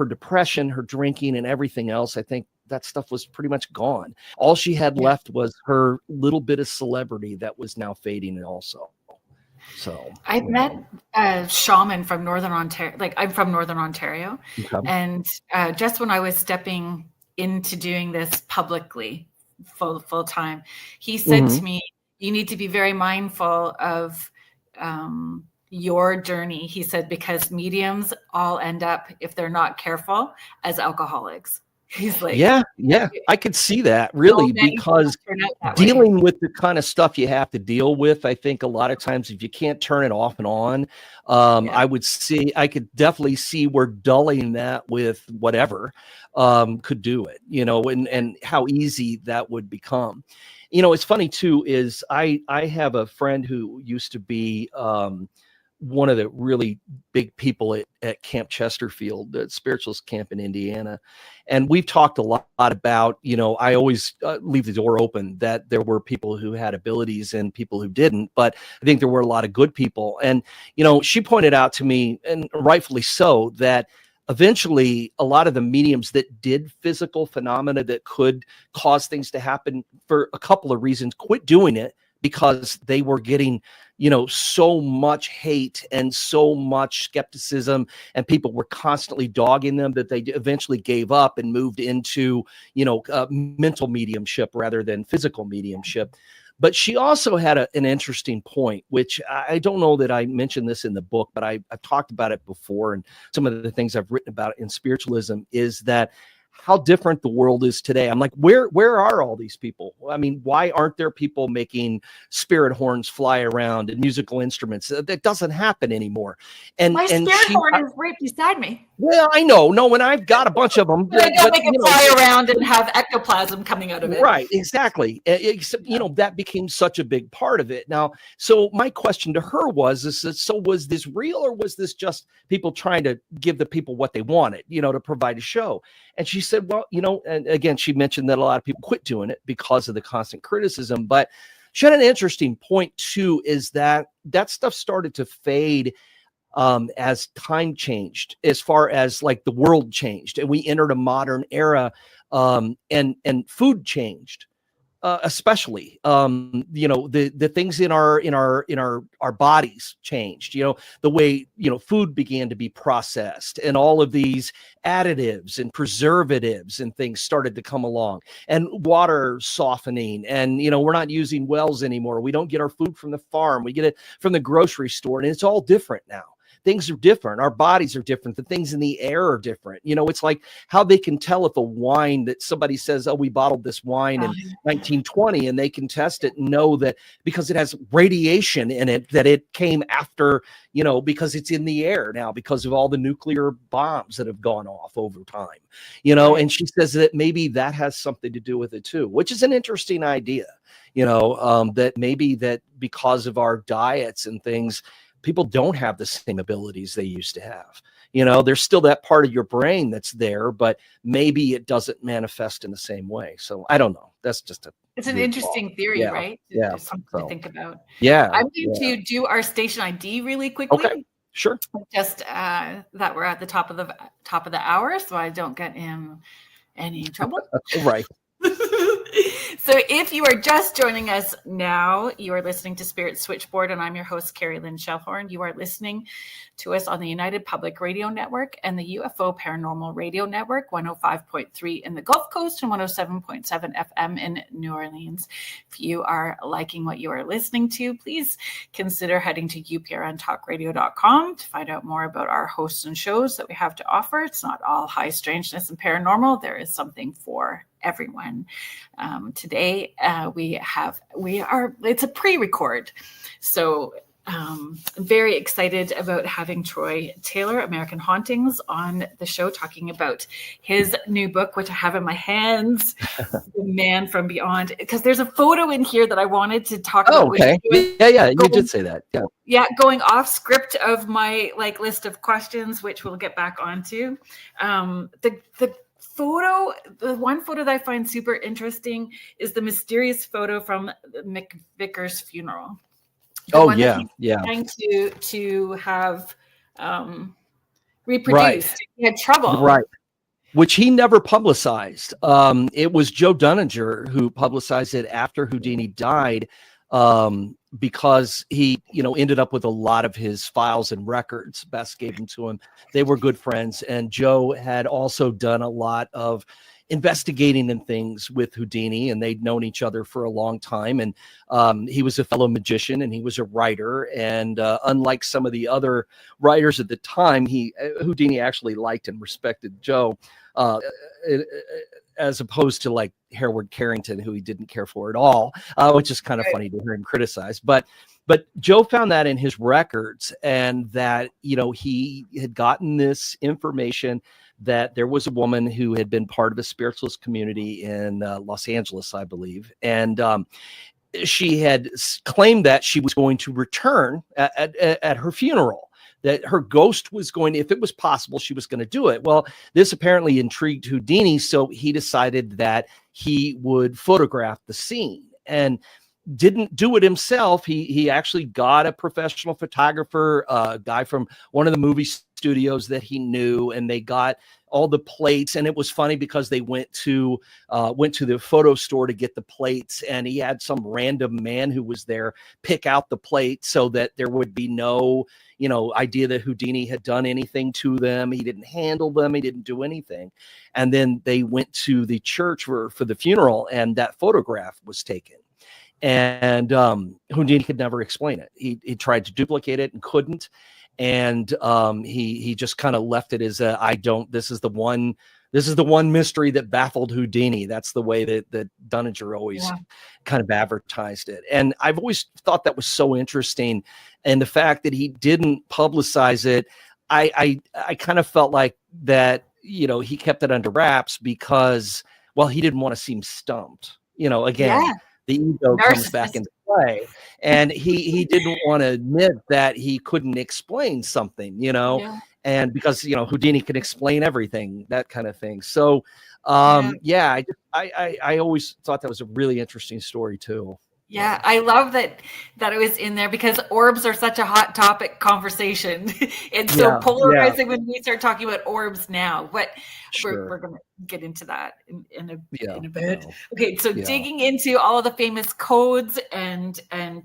depression, her drinking, and everything else, I think that stuff was pretty much gone. All she had left was her little bit of celebrity that was now fading also. So I met a shaman from Northern Ontario. I'm from Northern Ontario. Okay. And just when I was stepping into doing this publicly full time, he said to me, you need to be very mindful of your journey. He said, because mediums all end up, if they're not careful, as alcoholics. He's like, yeah, I could see that really, because dealing with the kind of stuff you have to deal with, I think a lot of times if you can't turn it off and on, I could definitely see where dulling that with whatever could do it, and how easy that would become. It's funny too, is I have a friend who used to be one of the really big people at Camp Chesterfield, the spiritualist camp in Indiana. And we've talked a lot about, I always leave the door open that there were people who had abilities and people who didn't, but I think there were a lot of good people. And, she pointed out to me, and rightfully so, that eventually a lot of the mediums that did physical phenomena that could cause things to happen for a couple of reasons quit doing it, because they were getting, so much hate and so much skepticism, and people were constantly dogging them, that they eventually gave up and moved into, mental mediumship rather than physical mediumship. But she also had an interesting point, which I don't know that I mentioned this in the book, but I've talked about it before. And some of the things I've written about in spiritualism is that how different the world is today. I'm like, where are all these people? I mean, why aren't there people making spirit horns fly around and musical instruments? That doesn't happen anymore. And my spirit horn is right beside me. Well, I know. No, and I've got a bunch of them. But make it fly around and have ectoplasm coming out of it. Right, exactly. That became such a big part of it. Now, so my question to her was this real, or was this just people trying to give the people what they wanted, to provide a show? And she said, well, and again, she mentioned that a lot of people quit doing it because of the constant criticism. But she had an interesting point too, is that stuff started to fade as time changed, as far as like the world changed and we entered a modern era, and food changed, especially, the things in our bodies changed, the way, food began to be processed, and all of these additives and preservatives and things started to come along, and water softening, and, we're not using wells anymore. We don't get our food from the farm. We get it from the grocery store, and it's all different now. things are different. Our bodies are different. The things in the air are different. It's like how they can tell if a wine that somebody says, oh, we bottled this wine in 1920, and they can test it and know that because it has radiation in it, that it came after, because it's in the air now because of all the nuclear bombs that have gone off over time, and she says that maybe that has something to do with it too, which is an interesting idea, that maybe that because of our diets and things, people don't have the same abilities they used to have. There's still that part of your brain that's there, but maybe it doesn't manifest in the same way. So I don't know. That's just it's an interesting theory, right? Yeah. Just something to think about. Yeah. I'm going to do our station ID really quickly. Okay. Sure. Just that we're at the top of the hour, so I don't get in any trouble. Right. So if you are just joining us now, you are listening to Spirit Switchboard, and I'm your host, Carrie Lynn Shellhorn. You are listening to us on the United Public Radio Network and the UFO Paranormal Radio Network, 105.3 in the Gulf Coast and 107.7 FM in New Orleans. If you are liking what you are listening to, please consider heading to uprntalkradio.com to find out more about our hosts and shows that we have to offer. It's not all high strangeness and paranormal. There is something for everyone. Today it's a pre-record. So I'm very excited about having Troy Taylor, American Hauntings, on the show talking about his new book, which I have in my hands, The Man from Beyond, because there's a photo in here that I wanted to talk about. Okay. Yeah. You did say that. Yeah. Yeah. Going off script of my list of questions, which we'll get back onto. The one photo that I find super interesting is the mysterious photo from Mick Vicker's funeral. Trying to have reproduced. Right. He had trouble. Right. Which he never publicized. It was Joe Dunninger who publicized it after Houdini died, because he, ended up with a lot of his files and records. Bess gave them to him. They were good friends. And Joe had also done a lot of investigating and things with Houdini, and they'd known each other for a long time. And he was a fellow magician, and he was a writer. And unlike some of the other writers at the time, Houdini actually liked and respected Joe, as opposed to like Hereward Carrington, who he didn't care for at all, which is kind of funny to hear him criticize. But Joe found that in his records, and that, he had gotten this information that there was a woman who had been part of a spiritualist community in Los Angeles, I believe. And she had claimed that she was going to return at her funeral, that her ghost was going to, if it was possible, she was going to do it. Well, this apparently intrigued Houdini, so he decided that he would photograph the scene, and didn't do it himself. He actually got a professional photographer, a guy from one of the movie studios that he knew, and they got all the plates. And it was funny because they went to the photo store to get the plates, and he had some random man who was there pick out the plates so that there would be no, idea that Houdini had done anything to them. He didn't handle them. He didn't do anything. And then they went to the church for the funeral, and that photograph was taken. And Houdini could never explain it. He tried to duplicate it and couldn't. And he just kind of left it as this is the one mystery that baffled Houdini. That's the way that Dunninger always kind of advertised it. And I've always thought that was so interesting. And the fact that he didn't publicize it, I kind of felt like that, he kept it under wraps because, well, he didn't want to seem stumped, again. Yeah. The ego comes back into play, and he didn't want to admit that he couldn't explain something, and because, Houdini can explain everything, that kind of thing. So, I always thought that was a really interesting story too. Yeah, I love that it was in there because orbs are such a hot topic conversation. It's so polarizing when we start talking about orbs now, but we're going to get into that in a bit. Okay, so digging into all of the famous codes and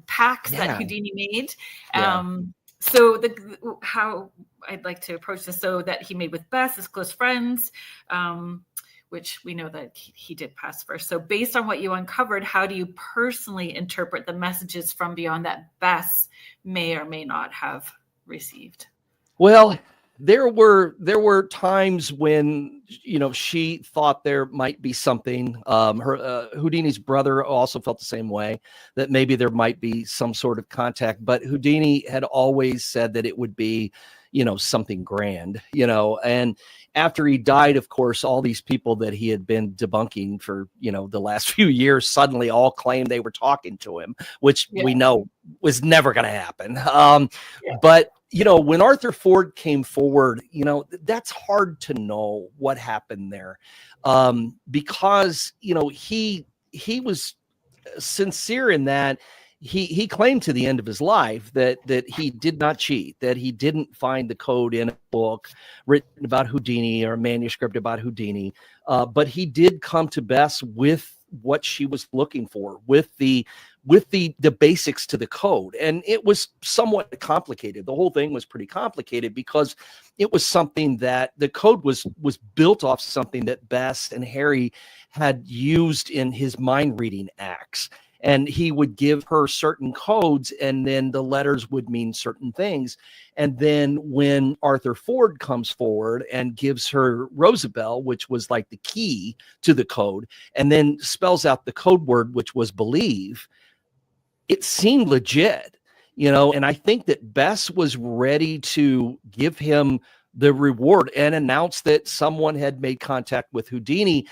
pacts that Houdini made. So how I'd like to approach this, so that he made with Bess, his close friends, which we know that he did pass first. So based on what you uncovered, how do you personally interpret the messages from beyond that Bess may or may not have received? Well, there were times when, she thought there might be something. Houdini's brother also felt the same way, that maybe there might be some sort of contact, but Houdini had always said that it would be, something grand, and after he died, of course, all these people that he had been debunking for, the last few years suddenly all claimed they were talking to him, which we know was never going to happen. But when Arthur Ford came forward, that's hard to know what happened there, because he was sincere in that he claimed to the end of his life that he did not cheat, that he didn't find the code in a book written about Houdini or a manuscript about Houdini, but he did come to Bess with what she was looking for, with the basics to the code. And it was somewhat complicated. The whole thing was pretty complicated because it was something that the code was built off something that Bess and Harry had used in his mind reading acts. And he would give her certain codes, and then the letters would mean certain things. And then when Arthur Ford comes forward and gives her Rosabelle, which was like the key to the code, and then spells out the code word, which was believe, it seemed legit, and I think that Bess was ready to give him the reward and announce that someone had made contact with Houdini,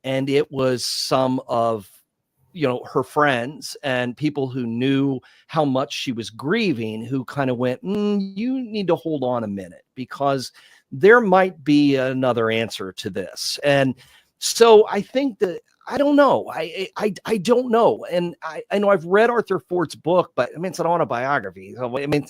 and it was some of her friends and people who knew how much she was grieving, who kind of went, you need to hold on a minute, because there might be another answer to this. And so I think that, I don't know. I don't know. And I know I've read Arthur Ford's book, but I mean, it's an autobiography. So, I mean,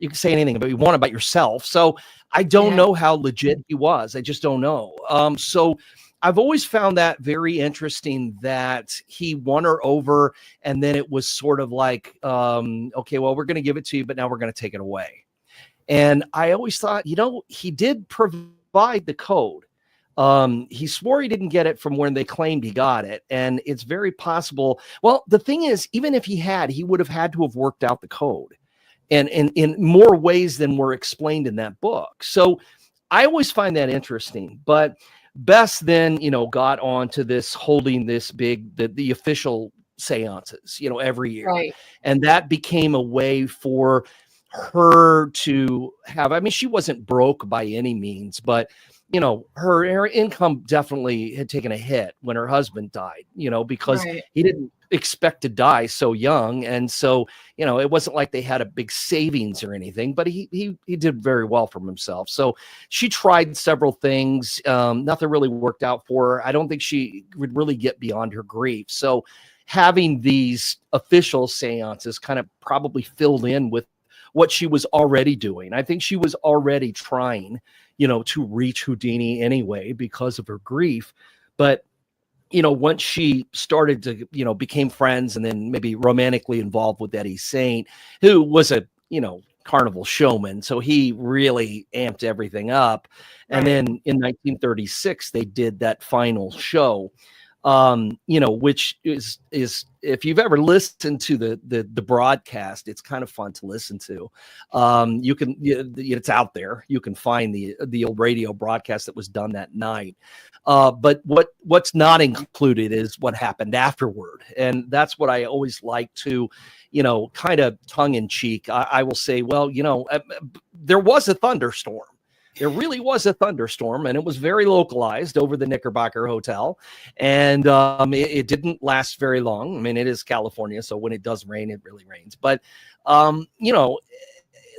you can say anything you want about yourself. So I don't know how legit he was. I just don't know. So I've always found that very interesting, that he won her over, and then it was sort of like, okay, well, we're going to give it to you, but now we're going to take it away. And I always thought, he did provide the code. He swore he didn't get it from when they claimed he got it. And it's very possible. Well, the thing is, even if he had, he would have had to have worked out the code, and in more ways than were explained in that book. So I always find that interesting. But Bess then, got on to this, holding this big, the official seances, every year. Right. And that became a way for her to have, I mean, she wasn't broke by any means, but her income definitely had taken a hit when her husband died, because he didn't expect to die so young. And so, it wasn't like they had a big savings or anything, but he did very well for himself. So she tried several things. Nothing really worked out for her. I don't think she would really get beyond her grief. So having these official seances kind of probably filled in with what she was already doing. I think she was already trying, to reach Houdini anyway because of her grief. But, once she started to, became friends and then maybe romantically involved with Eddie Saint, who was a, carnival showman. So he really amped everything up. And then in 1936, they did that final show, which is if you've ever listened to the broadcast, it's kind of fun to listen to. You can, it's out there. You can find the old radio broadcast that was done that night. But what's not included is what happened afterward. And that's what I always like to, kind of tongue in cheek. I will say, well, there was a thunderstorm. There really was a thunderstorm, and it was very localized over the Knickerbocker Hotel. And it didn't last very long. I mean, it is California, so when it does rain, it really rains. But,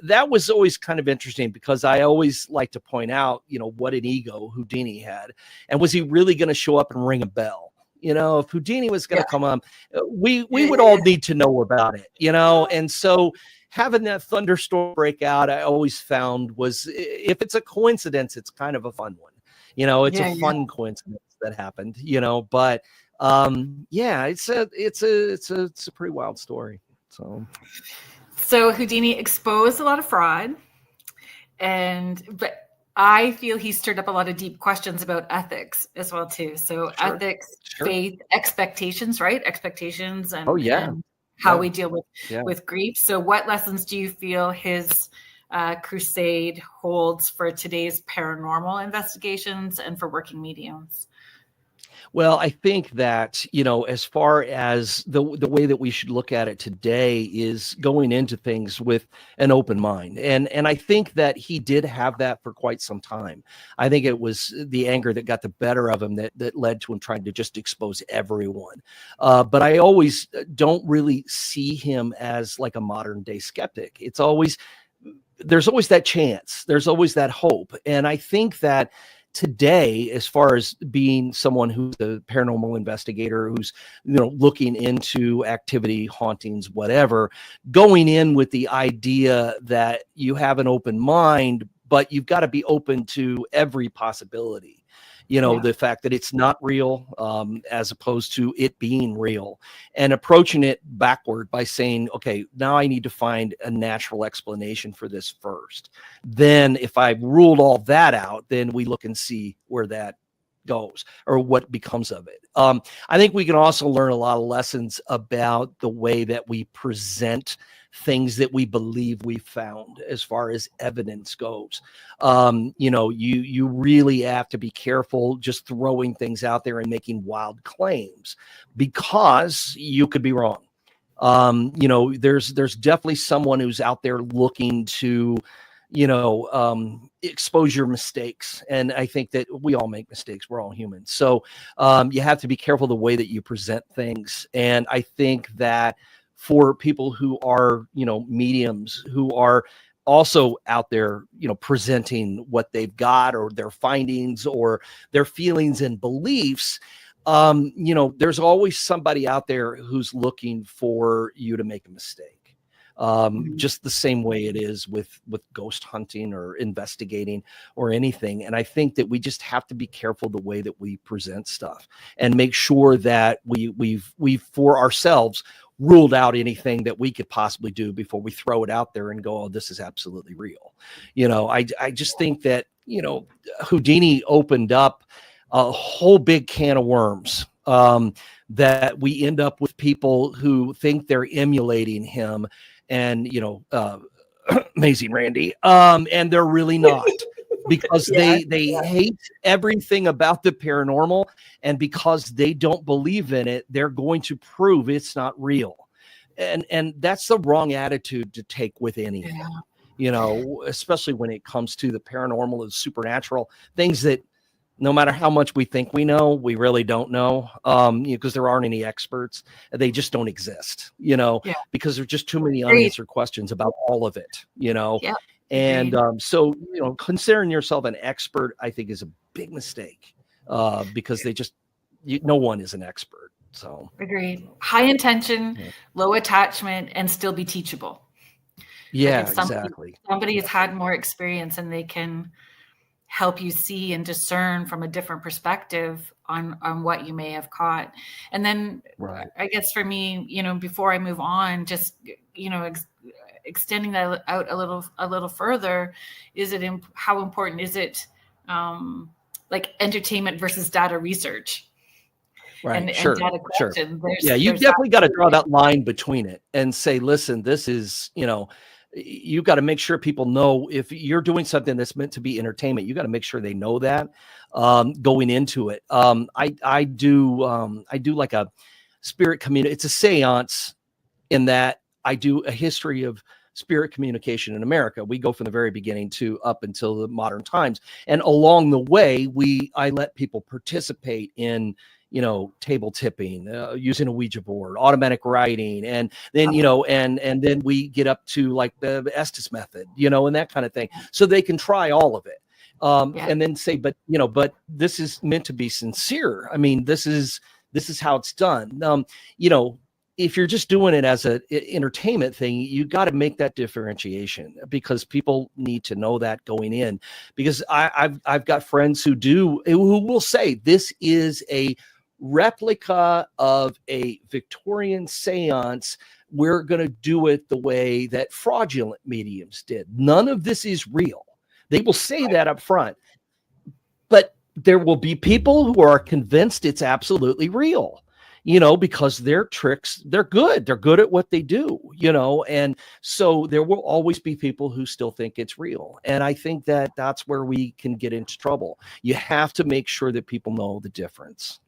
that was always kind of interesting, because I always like to point out, what an ego Houdini had. And was he really going to show up and ring a bell? If Houdini was going to come on, we would all need to know about it, And so having that thunderstorm break out, I always found was, if it's a coincidence, it's kind of a fun one. It's a fun coincidence that happened, but it's a pretty wild story. So Houdini exposed a lot of fraud, but I feel he stirred up a lot of deep questions about ethics as well too. So ethics, faith, expectations, right? Expectations and and how we deal with grief. So what lessons do you feel his crusade holds for today's paranormal investigations and for working mediums? Well, I think that, as far as the way that we should look at it today is going into things with an open mind. And I think that he did have that for quite some time. I think it was the anger that got the better of him that led to him trying to just expose everyone. But I always don't really see him as like a modern day skeptic. There's always that chance. There's always that hope. And I think that today, as far as being someone who's a paranormal investigator, who's looking into activity, hauntings, whatever, going in with the idea that you have an open mind, but you've got to be open to every possibility. The fact that it's not real, as opposed to it being real, and approaching it backward by saying, okay, now I need to find a natural explanation for this first. Then if I've ruled all that out, then we look and see where that goes or what becomes of it. I think we can also learn a lot of lessons about the way that we present things that we believe we found as far as evidence goes. You really have to be careful just throwing things out there and making wild claims, because you could be wrong. There's definitely someone who's out there looking to expose your mistakes. And I think that we all make mistakes. We're all human. So you have to be careful the way that you present things. And I think that for people who are, mediums, who are also out there, presenting what they've got or their findings or their feelings and beliefs, there's always somebody out there who's looking for you to make a mistake. Just the same way it is with ghost hunting or investigating or anything. And I think that we just have to be careful the way that we present stuff and make sure that we've for ourselves ruled out anything that we could possibly do before we throw it out there and go, oh, this is absolutely real. I just think that, Houdini opened up a whole big can of worms, that we end up with people who think they're emulating him and, amazing Randy. And they're really not, because they hate everything about the paranormal. And because they don't believe in it, they're going to prove it's not real. And that's the wrong attitude to take with anything, especially when it comes to the paranormal and supernatural things that no matter how much we think we know, we really don't know, because there aren't any experts. They just don't exist, because there's just too many unanswered questions about all of it, And so, considering yourself an expert, I think, is a big mistake, because no one is an expert. So agreed. High intention, low attachment, and still be teachable. Yeah, exactly. Somebody has had more experience and they can help you see and discern from a different perspective on what you may have caught. And then I guess for me, before I move on, just, extending that out a little further, how important is it, like entertainment versus data research? Right. And sure. data collection. Sure. You definitely got to draw that line between it and say, listen, this is, you got to make sure people know if you're doing something that's meant to be entertainment, you got to make sure they know that, going into it. I do like a spirit community. It's a seance in that I do a history of spirit communication in America. We go from the very beginning to up until the modern times. And along the way, I let people participate in, table tipping, using a Ouija board, automatic writing, and then, and then we get up to like the Estes method, and that kind of thing. So they can try all of it. And then say, but this is meant to be sincere. I mean, this is how it's done. If you're just doing it as an entertainment thing, you got to make that differentiation, because people need to know that going in. Because I've got friends who will say this is a replica of a Victorian seance. We're going to do it the way that fraudulent mediums did. None of this is real. They will say that up front, but there will be people who are convinced it's absolutely real. because their tricks, they're good. They're good at what they do, and so there will always be people who still think it's real. And I think that that's where we can get into trouble. You have to make sure that people know the difference.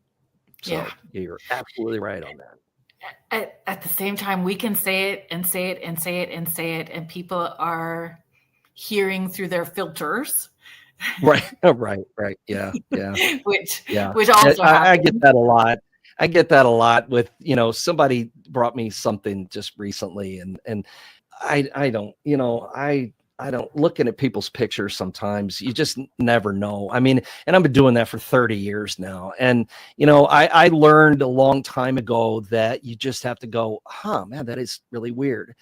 So you're absolutely right on that. At the same time, we can say it and say it and say it and say it, and people are hearing through their filters. Right. Yeah. which also I get that a lot. I get that a lot with, somebody brought me something just recently, and I don't, I don't, looking at people's pictures sometimes, you just never know. I mean, and I've been doing that for 30 years now. And, I learned a long time ago that you just have to go, man, that is really weird.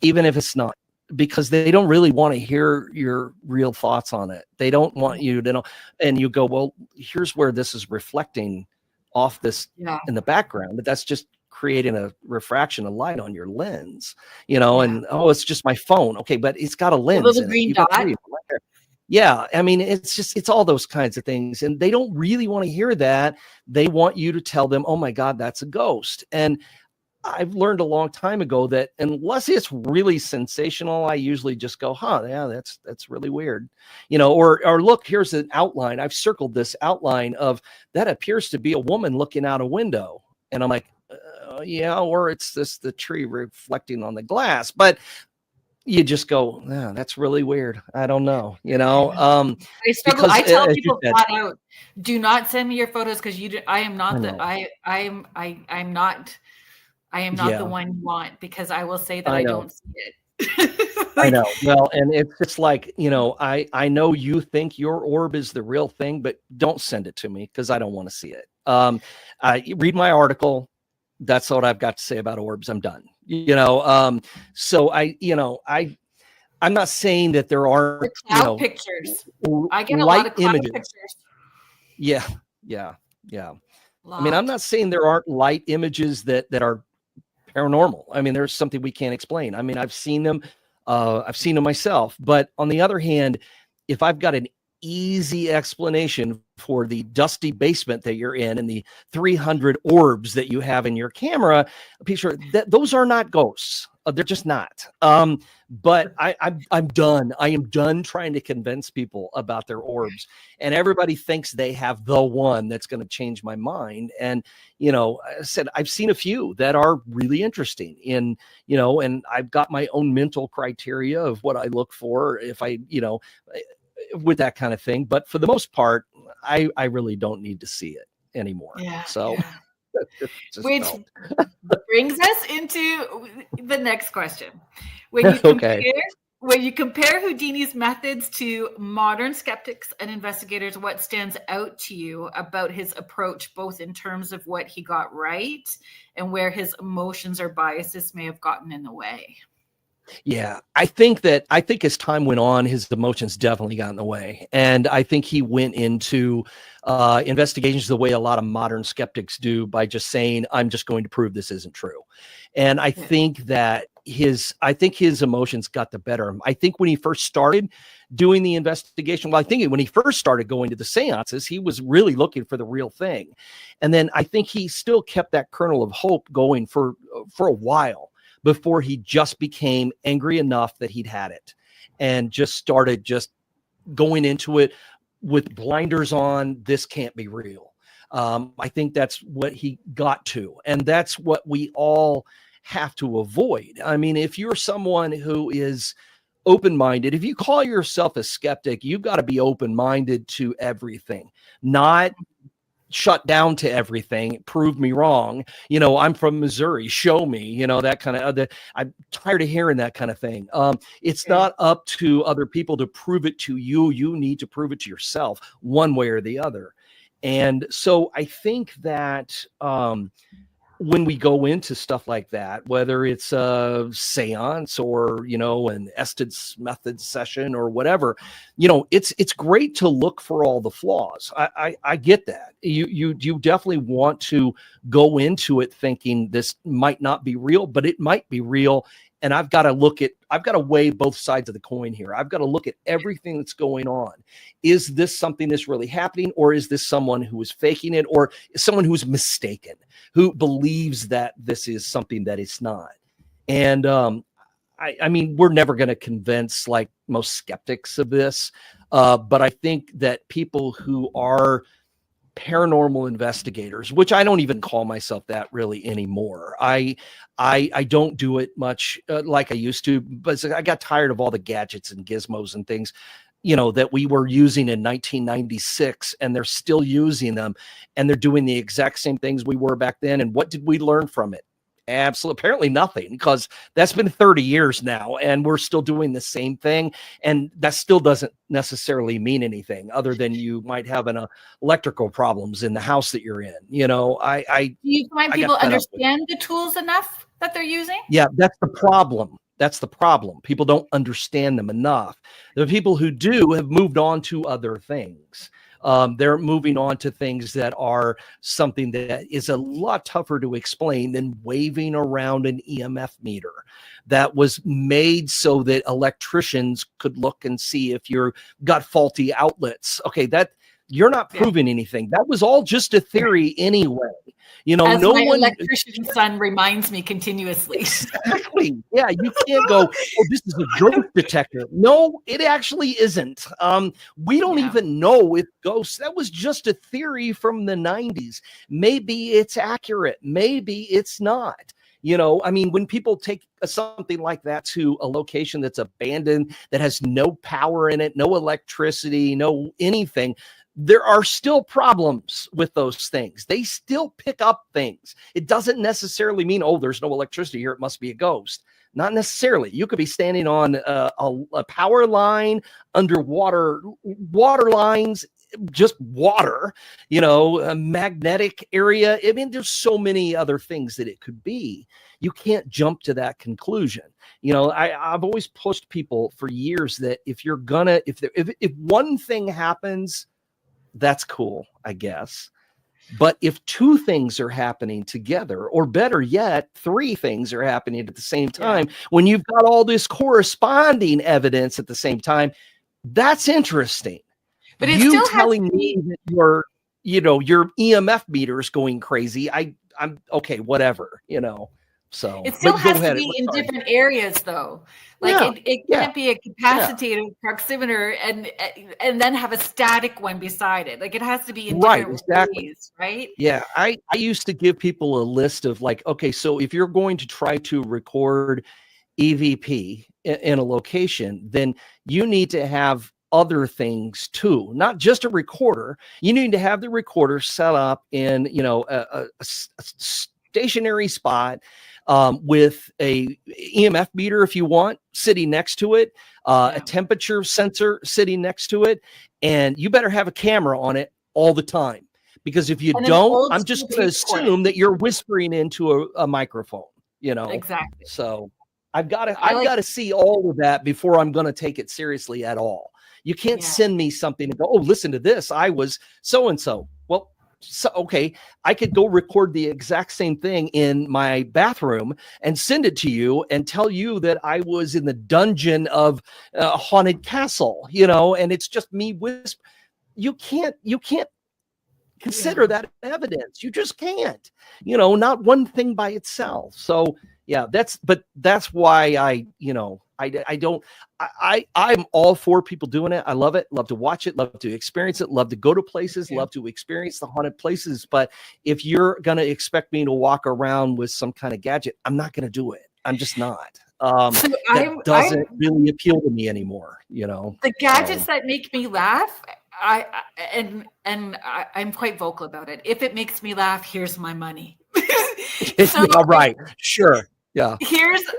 Even if it's not, because they don't really want to hear your real thoughts on it. They don't want you to know. And you go, well, here's where this is reflecting off this in the background, but that's just creating a refraction of light on your lens, and it's just my phone. Okay, but it's got a lens, a little green dot. Yeah, I mean, it's all those kinds of things, and they don't really want to hear that. They want you to tell them, oh my God, that's a ghost. And I've learned a long time ago that unless it's really sensational, I usually just go, yeah, that's really weird. Or look, here's an outline. I've circled this outline of that appears to be a woman looking out a window. And I'm like, or it's the tree reflecting on the glass. But you just go, that's really weird. I don't know, I struggle. I tell people flat out, do not send me your photos, because I am not I am not the one you want, because I will say that I don't see it. I know. Well, and it's just like, I know you think your orb is the real thing, but don't send it to me, because I don't want to see it. Read my article. That's what I've got to say about orbs. I'm done. So I'm not saying that there are cloud pictures. I get a lot of cloud pictures. Yeah. I mean, I'm not saying there aren't light images that are paranormal. I mean, there's something we can't explain. I mean, I've seen them myself. But on the other hand, if I've got an easy explanation for the dusty basement that you're in and the 300 orbs that you have in your camera, picture that those are not ghosts. They're just not. But I'm done. I am done trying to convince people about their orbs, and everybody thinks they have the one that's going to change my mind. And, I said, I've seen a few that are really interesting and I've got my own mental criteria of what I look for if I, with that kind of thing. But for the most part, I really don't need to see it anymore. Which brings us into the next question. When you compare Houdini's methods to modern skeptics and investigators, what stands out to you about his approach, both in terms of what he got right and where his emotions or biases may have gotten in the way? Yeah, I think as time went on, his emotions definitely got in the way. And I think he went into investigations the way a lot of modern skeptics do, by just saying, I'm just going to prove this isn't true. And I think that his emotions got the better of him. I think when he first started doing the investigation, when he first started going to the seances, he was really looking for the real thing. And then I think he still kept that kernel of hope going for a while, before he just became angry enough that he'd had it and just started just going into it with blinders on. This can't be real. I think that's what he got to. And that's what we all have to avoid. I mean, if you're someone who is open-minded, if you call yourself a skeptic, you've got to be open-minded to everything, not shut down to everything. Prove me wrong. I'm from Missouri. Show me, that kind of, I'm tired of hearing that kind of thing. It's not up to other people to prove it to you. You need to prove it to yourself one way or the other. And so I think that, when we go into stuff like that, whether it's a seance or, an Estes method session or whatever, it's great to look for all the flaws. I get that. You definitely want to go into it thinking this might not be real, but it might be real. and I've got to weigh both sides of the coin here. I've got to look at everything that's going on. Is this something that's really happening, or is this someone who is faking it, or someone who's mistaken, who believes that this is something that it's not? And I mean, we're never going to convince like most skeptics of this, but I think that people who are paranormal investigators, which I don't even call myself that really anymore. I don't do it much like I used to, but I got tired of all the gadgets and gizmos and things, that we were using in 1996, and they're still using them, and they're doing the exact same things we were back then. And what did we learn from it? Absolutely, apparently nothing, because that's been 30 years now and we're still doing the same thing. And that still doesn't necessarily mean anything other than you might have an electrical problems in the house that you're in. Do you find people understand the tools enough that they're using? Yeah, that's the problem. That's the problem. People don't understand them enough. The people who do have moved on to other things. They're moving on to things that are something that is a lot tougher to explain than waving around an EMF meter that was made so that electricians could look and see if you've got faulty outlets. Okay, that you're not proving anything. That was all just a theory anyway. As no my electrician son reminds me continuously. Exactly. Yeah, you can't go, oh, this is a ghost detector. No, it actually isn't. We don't even know if ghosts, that was just a theory from the 90s. Maybe it's accurate. Maybe it's not. I mean, when people take something like that to a location that's abandoned, that has no power in it, no electricity, no anything, there are still problems with those things. They still pick up things. It doesn't necessarily mean, oh, there's no electricity here, it must be a ghost. Not necessarily. You could be standing on a power line, underwater water lines, just water, a magnetic area. I mean, there's so many other things that it could be. You can't jump to that conclusion. I've always pushed people for years that if one thing happens, that's cool, I guess. But if two things are happening together, or better yet, three things are happening at the same time, when you've got all this corresponding evidence at the same time, that's interesting. But it's you telling me that your EMF meter is going crazy. I'm okay, whatever, So it still has to be in different areas, though. Like it can't be a capacitative proximeter and then have a static one beside it. Like it has to be in different ways, right? Yeah, I used to give people a list of like, okay, so if you're going to try to record EVP in a location, then you need to have other things too, not just a recorder. You need to have the recorder set up in a stationary spot with a EMF meter, if you want, sitting next to it, a temperature sensor sitting next to it, and you better have a camera on it all the time, because if you don't, I'm just going to assume that you're whispering into a microphone. Exactly. So I've got to see all of that before I'm going to take it seriously at all. You can't send me something and go, oh, listen to this. I was so and so. Well, okay, I could go record the exact same thing in my bathroom and send it to you and tell you that I was in the dungeon of a haunted castle, and it's just me whisper. You can't consider that evidence. You just can't, not one thing by itself. So that's why I'm all for people doing it. I love it. Love to watch it. Love to experience it. Love to go to places. Love to experience the haunted places. But if you're going to expect me to walk around with some kind of gadget, I'm not going to do it. I'm just not. That doesn't really appeal to me anymore. The gadgets that make me laugh, I'm quite vocal about it. If it makes me laugh, here's my money. All right. Sure. Yeah.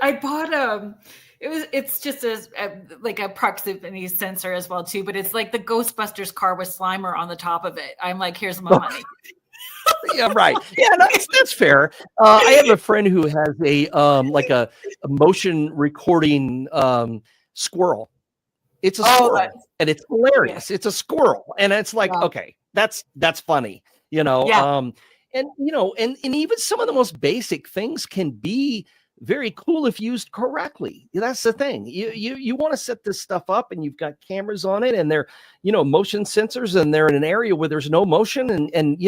I bought it's just like a proximity sensor as well too, but it's like the Ghostbusters car with Slimer on the top of it. I'm like, here's my money. Yeah, right. Yeah, that's fair. I have a friend who has a motion recording squirrel. It's a squirrel, and it's hilarious. It's a squirrel, and it's like, okay, that's funny, and even some of the most basic things can be very cool if used correctly. That's the thing. You want to set this stuff up, and you've got cameras on it, and they're, motion sensors, and they're in an area where there's no motion, and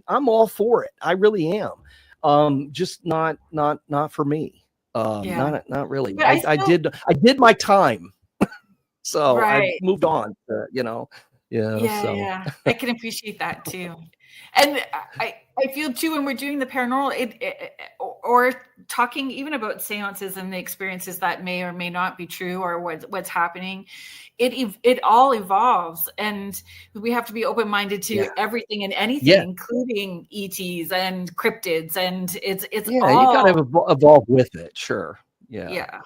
I'm all for it. I really am. Just not for me. Not really. I did my time. So right. I moved on, Yeah. I can appreciate that too. And I feel too, when we're doing the paranormal, or talking even about seances and the experiences that may or may not be true, or what's happening, it all evolves, and we have to be open-minded to everything and anything, including ETs and cryptids, and it's all, you gotta evolve with it. Sure. Yeah.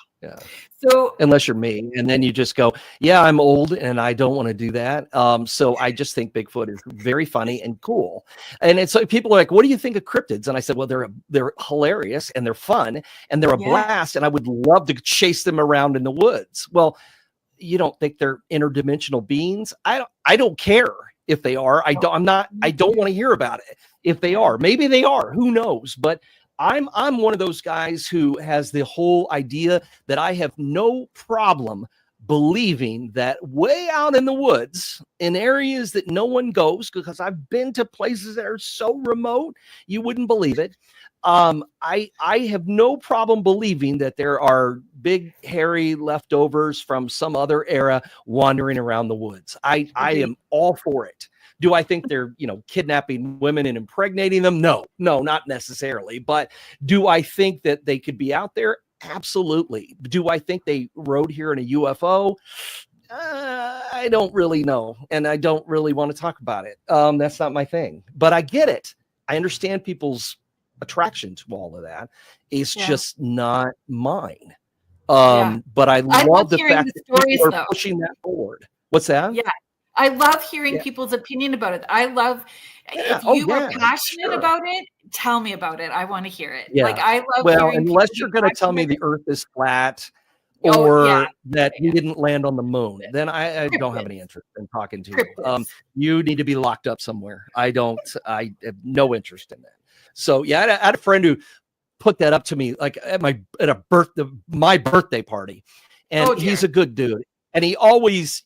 So unless you're me, and then you just go, I'm old and I don't want to do that. So I just think Bigfoot is very funny and cool. And it's like, people are like, what do you think of cryptids? And I said, well, they're hilarious, and they're fun, and they're a blast, and I would love to chase them around in the woods. Well, you don't think they're interdimensional beings? I don't care if they are. I don't want to hear about it. If they are, maybe they are, who knows? But I'm one of those guys who has the whole idea that I have no problem believing that way out in the woods, in areas that no one goes, because I've been to places that are so remote, you wouldn't believe it. I have no problem believing that there are big, hairy leftovers from some other era wandering around the woods. I am all for it. Do I think they're, kidnapping women and impregnating them? No, not necessarily. But do I think that they could be out there? Absolutely. Do I think they rode here in a UFO? I don't really know. And I don't really want to talk about it. That's not my thing. But I get it. I understand people's attraction to all of that. It's just not mine. But I love the fact that people are pushing that forward. What's that? Yeah. I love hearing people's opinion about it. I love, if you are passionate about it, tell me about it. I want to hear it. Yeah. Like, I love unless you're going to tell me the earth is flat, or that we didn't land on the moon, then I don't have any interest in talking to you. You need to be locked up somewhere. I have no interest in that. So I had a friend who put that up to me, like at my birthday party, and he's a good dude. And he always,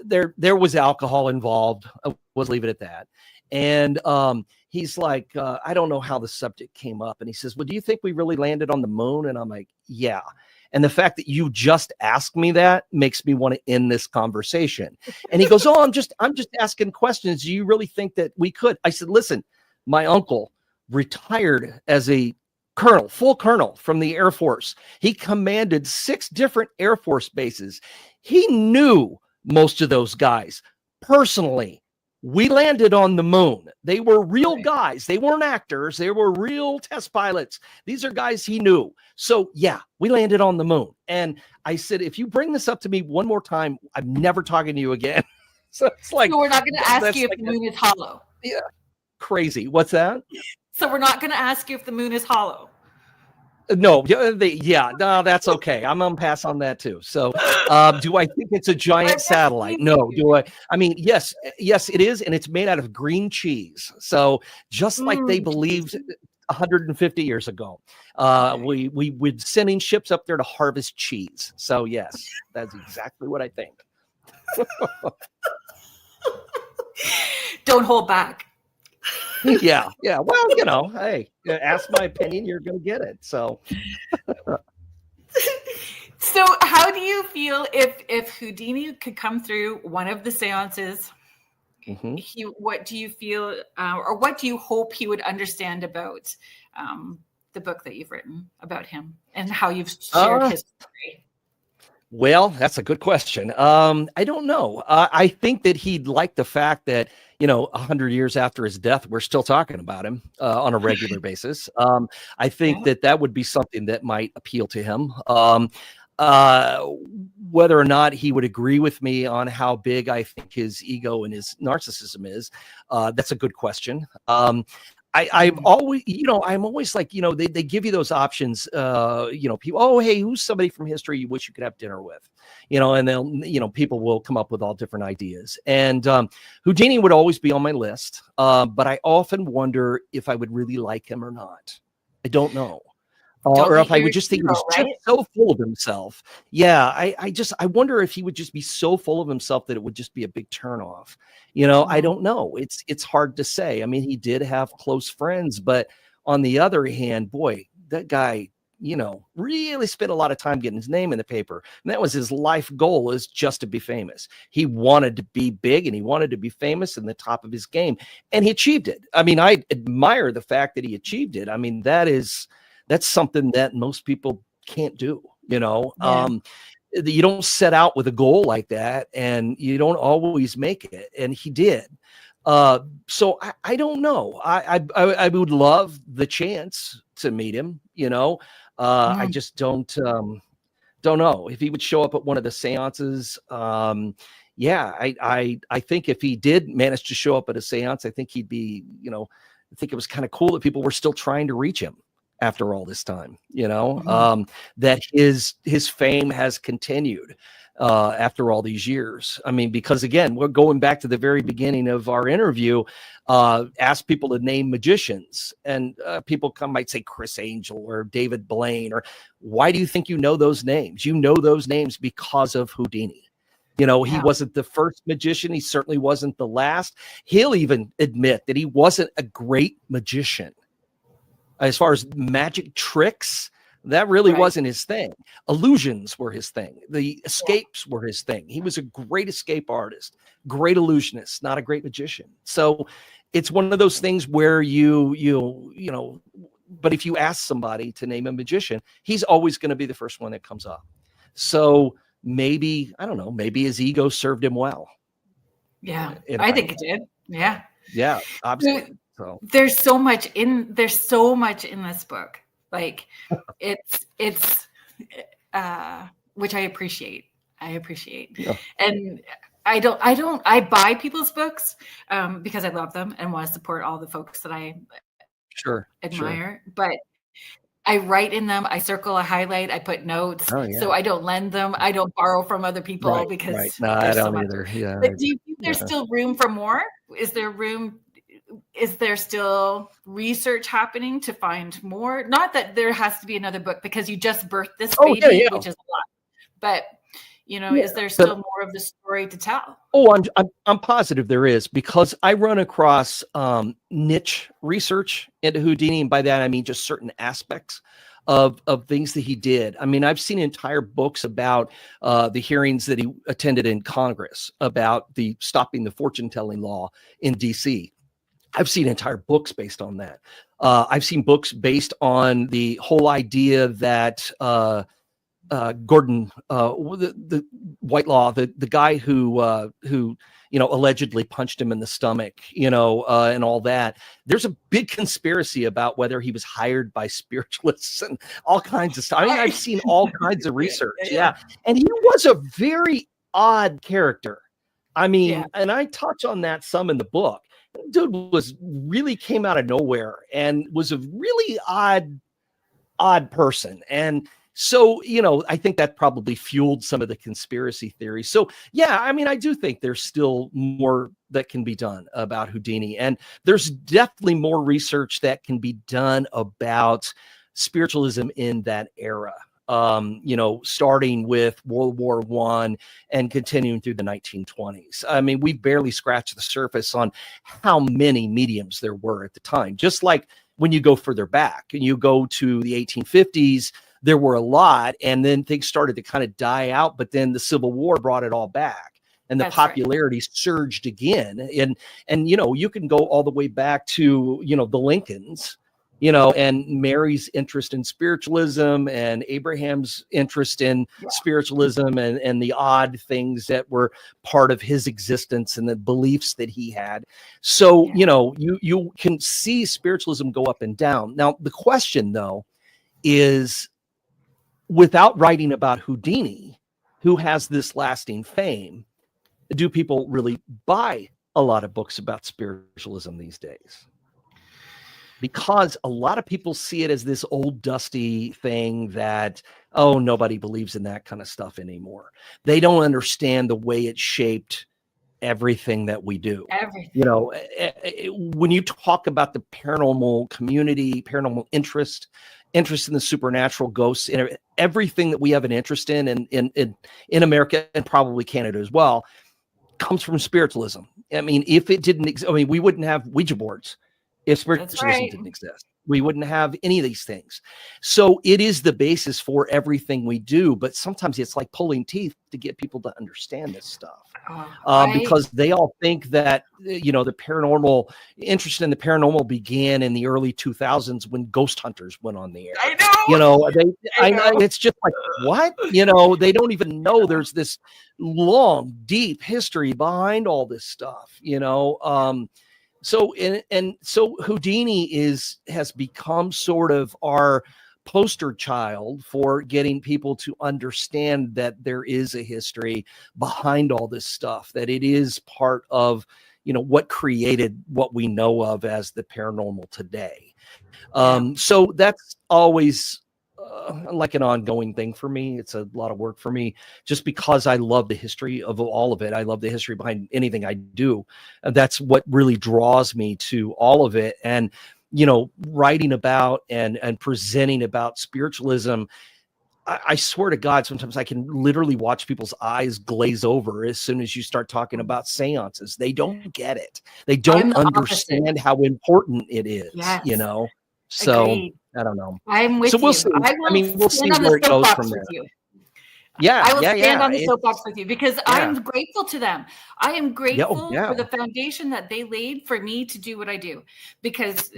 there was alcohol involved. We'll leave it at that. And he's like, I don't know how the subject came up. And he says, well, do you think we really landed on the moon? And I'm like, yeah. And the fact that you just asked me that makes me want to end this conversation. And he goes, oh, I'm just asking questions. Do you really think that we could? I said, listen, my uncle retired as a full colonel from the Air Force. He commanded 6 different Air Force bases. He knew most of those guys personally. We landed on the moon. They were real guys. They weren't actors. They were real test pilots. These are guys he knew. So we landed on the moon. And I said, if you bring this up to me one more time, I'm never talking to you again. So it's like, so we're not going to ask you if the moon is hollow. Yeah. Crazy. What's that? So we're not going to ask you if the moon is hollow. No, that's okay. I'm gonna pass on that too. So, do I think it's a giant satellite? No. Do I? I mean, yes, it is, and it's made out of green cheese. So, just like they believed 150 years ago, we were sending ships up there to harvest cheese. So, yes, that's exactly what I think. Don't hold back. Yeah. Well, hey, ask my opinion, you're going to get it. So how do you feel if Houdini could come through one of the seances? What do you feel, or what do you hope he would understand about the book that you've written about him and how you've shared his story? Well, that's a good question. I don't know. I think that he'd like the fact that, 100 years after his death, we're still talking about him on a regular basis. I think that would be something that might appeal to him. Whether or not he would agree with me on how big I think his ego and his narcissism is, that's a good question. I'm always, I'm always like, they give you those options, people, oh, hey, who's somebody from history you wish you could have dinner with, and they'll, people will come up with all different ideas. And Houdini would always be on my list. But I often wonder if I would really like him or not. I don't know. Don't Or meet if I your would just think he hero, was just right? so full of himself. Yeah, I wonder if he would just be so full of himself that it would just be a big turnoff. I Mm, don't know. It's hard to say. I mean, he did have close friends, but on the other hand, boy, that guy, really spent a lot of time getting his name in the paper. And that was his life goal, is just to be famous. He wanted to be big and he wanted to be famous and the top of his game. And he achieved it. I mean, I admire the fact that he achieved it. I mean, that's something that most people can't do. yeah. You don't set out with a goal like that and you don't always make it. And he did. So I don't know. I would love the chance to meet him. I Mm, just don't know if he would show up at one of the seances. Yeah, I think if he did manage to show up at a seance, I think he'd be, I think it was kind of cool that people were still trying to reach him after all this time, mhm. that his fame has continued after all these years. I mean, because again, we're going back to the very beginning of our interview, ask people to name magicians, and people might say Chris Angel or David Blaine, or why do you think you know those names? You know those names because of Houdini. He Yeah. wasn't the first magician. He certainly wasn't the last. He'll even admit that he wasn't a great magician. As far as magic tricks, that really Right. wasn't his thing. Illusions were his thing. The Yeah. escapes were his thing. He was a great escape artist, great illusionist, not a great magician. So it's one of those things where but if you ask somebody to name a magician, he's always going to be the first one that comes up. So maybe, I don't know, maybe his ego served him well Yeah. in I think it hindsight. did. Yeah. Yeah, There- absolutely. So There's so much in this book. Like it's which I appreciate. yeah, And I buy people's books because I love them and want to support all the folks that I sure. admire. But I write in them, I circle, I highlight, I put notes. Oh So yeah. I don't lend them. I don't borrow from other people Right. because No, I there's so don't much. either. Yeah. But do you think there's Yeah. still room for more? Is there still research happening to find more? Not that there has to be another book because you just birthed this Oh yeah, baby, yeah. which is a lot. But Yeah. is there still But more of the story to tell? I'm positive there is, because I run across niche research into Houdini, and by that I mean just certain aspects of things that he did. I mean, I've seen entire books about the hearings that he attended in Congress about the stopping the fortune telling law in DC. I've seen entire books based on that. I've seen books based on the whole idea that Gordon, the Whitelaw, the guy who allegedly punched him in the stomach, and all that. There's a big conspiracy about whether he was hired by spiritualists and all kinds of stuff. I mean, I've seen all kinds of research. Yeah. Yeah, and he was a very odd character. I Yeah. mean, and I touch on that some in the book. Dude really came out of nowhere and was a really odd person. And so, I think that probably fueled some of the conspiracy theories. So, yeah, I mean, I do think there's still more that can be done about Houdini. And there's definitely more research that can be done about spiritualism in that era. Starting with World War I and continuing through the 1920s. I mean, we barely scratched the surface on how many mediums there were at the time. Just like when you go further back and you go to the 1850s, there were a lot, and then things started to kind of die out, but then the Civil War brought it all back. And the That's right. popularity surged again. And you can go all the way back to, the Lincolns, and Mary's interest in spiritualism and Abraham's interest in spiritualism and the odd things that were part of his existence and the beliefs that he had. So, you can see spiritualism go up and down. Now, the question, though, is, without writing about Houdini, who has this lasting fame, do people really buy a lot of books about spiritualism these days? Because a lot of people see it as this old dusty thing that, oh, nobody believes in that kind of stuff anymore. They don't understand the way it shaped everything that we do. Everything. When you talk about the paranormal community, paranormal interest interest in the supernatural, ghosts, and everything that we have an interest in America and probably Canada as well, comes from spiritualism. I mean, if it didn't, we wouldn't have Ouija boards if spiritualism didn't exist. We wouldn't have any of these things. So it is the basis for everything we do. But sometimes it's like pulling teeth to get people to understand this stuff, because they all think that, the paranormal interest in the paranormal began in the early 2000s when ghost hunters went on the air. I know. I know. It's just like, what? They don't even know there's this long, deep history behind all this stuff, So Houdini has become sort of our poster child for getting people to understand that there is a history behind all this stuff, that it is part of, what created what we know of as the paranormal today. So that's always like an ongoing thing for me. It's a lot of work for me just because I love the history of all of it. I love the history behind anything I do. And that's what really draws me to all of it. And, writing about and presenting about spiritualism, I swear to God, sometimes I can literally watch people's eyes glaze over as soon as you start talking about seances. They don't get it. They don't understand how important it is, So Agreed. I don't know. I'm with you. We'll see. We'll see where it goes from there. Yeah, I will stand on the soapbox with you because I'm grateful to them. I am grateful for the foundation that they laid for me to do what I do, because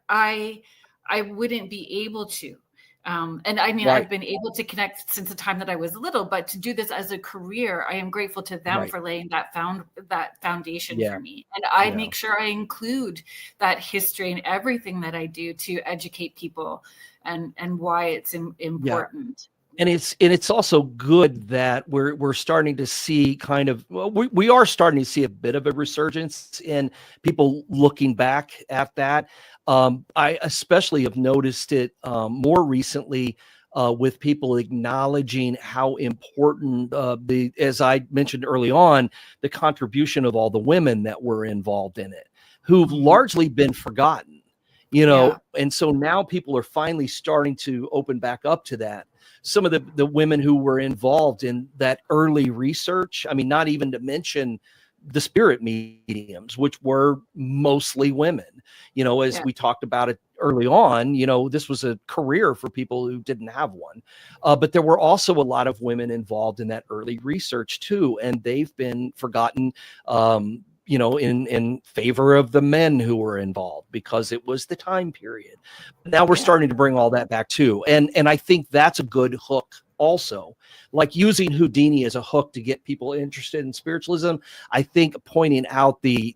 I wouldn't be able to. And I mean, I've been able to connect since the time that I was little, but to do this as a career, I am grateful to them for laying that foundation for me. And I make sure I include that history in everything that I do to educate people and why it's important. And it's also good that we're starting to see we are starting to see a bit of a resurgence in people looking back at that. I especially have noticed it more recently with people acknowledging how important as I mentioned early on, the contribution of all the women that were involved in it, who've largely been forgotten, and so now people are finally starting to open back up to that. Some of the women who were involved in that early research, I mean, not even to mention the spirit mediums, which were mostly women, as we talked about it early on, this was a career for people who didn't have one. But there were also a lot of women involved in that early research too. And they've been forgotten, in favor of the men who were involved because it was the time period. Now we're starting to bring all that back too. And I think that's a good hook also, like using Houdini as a hook to get people interested in spiritualism. I think pointing out the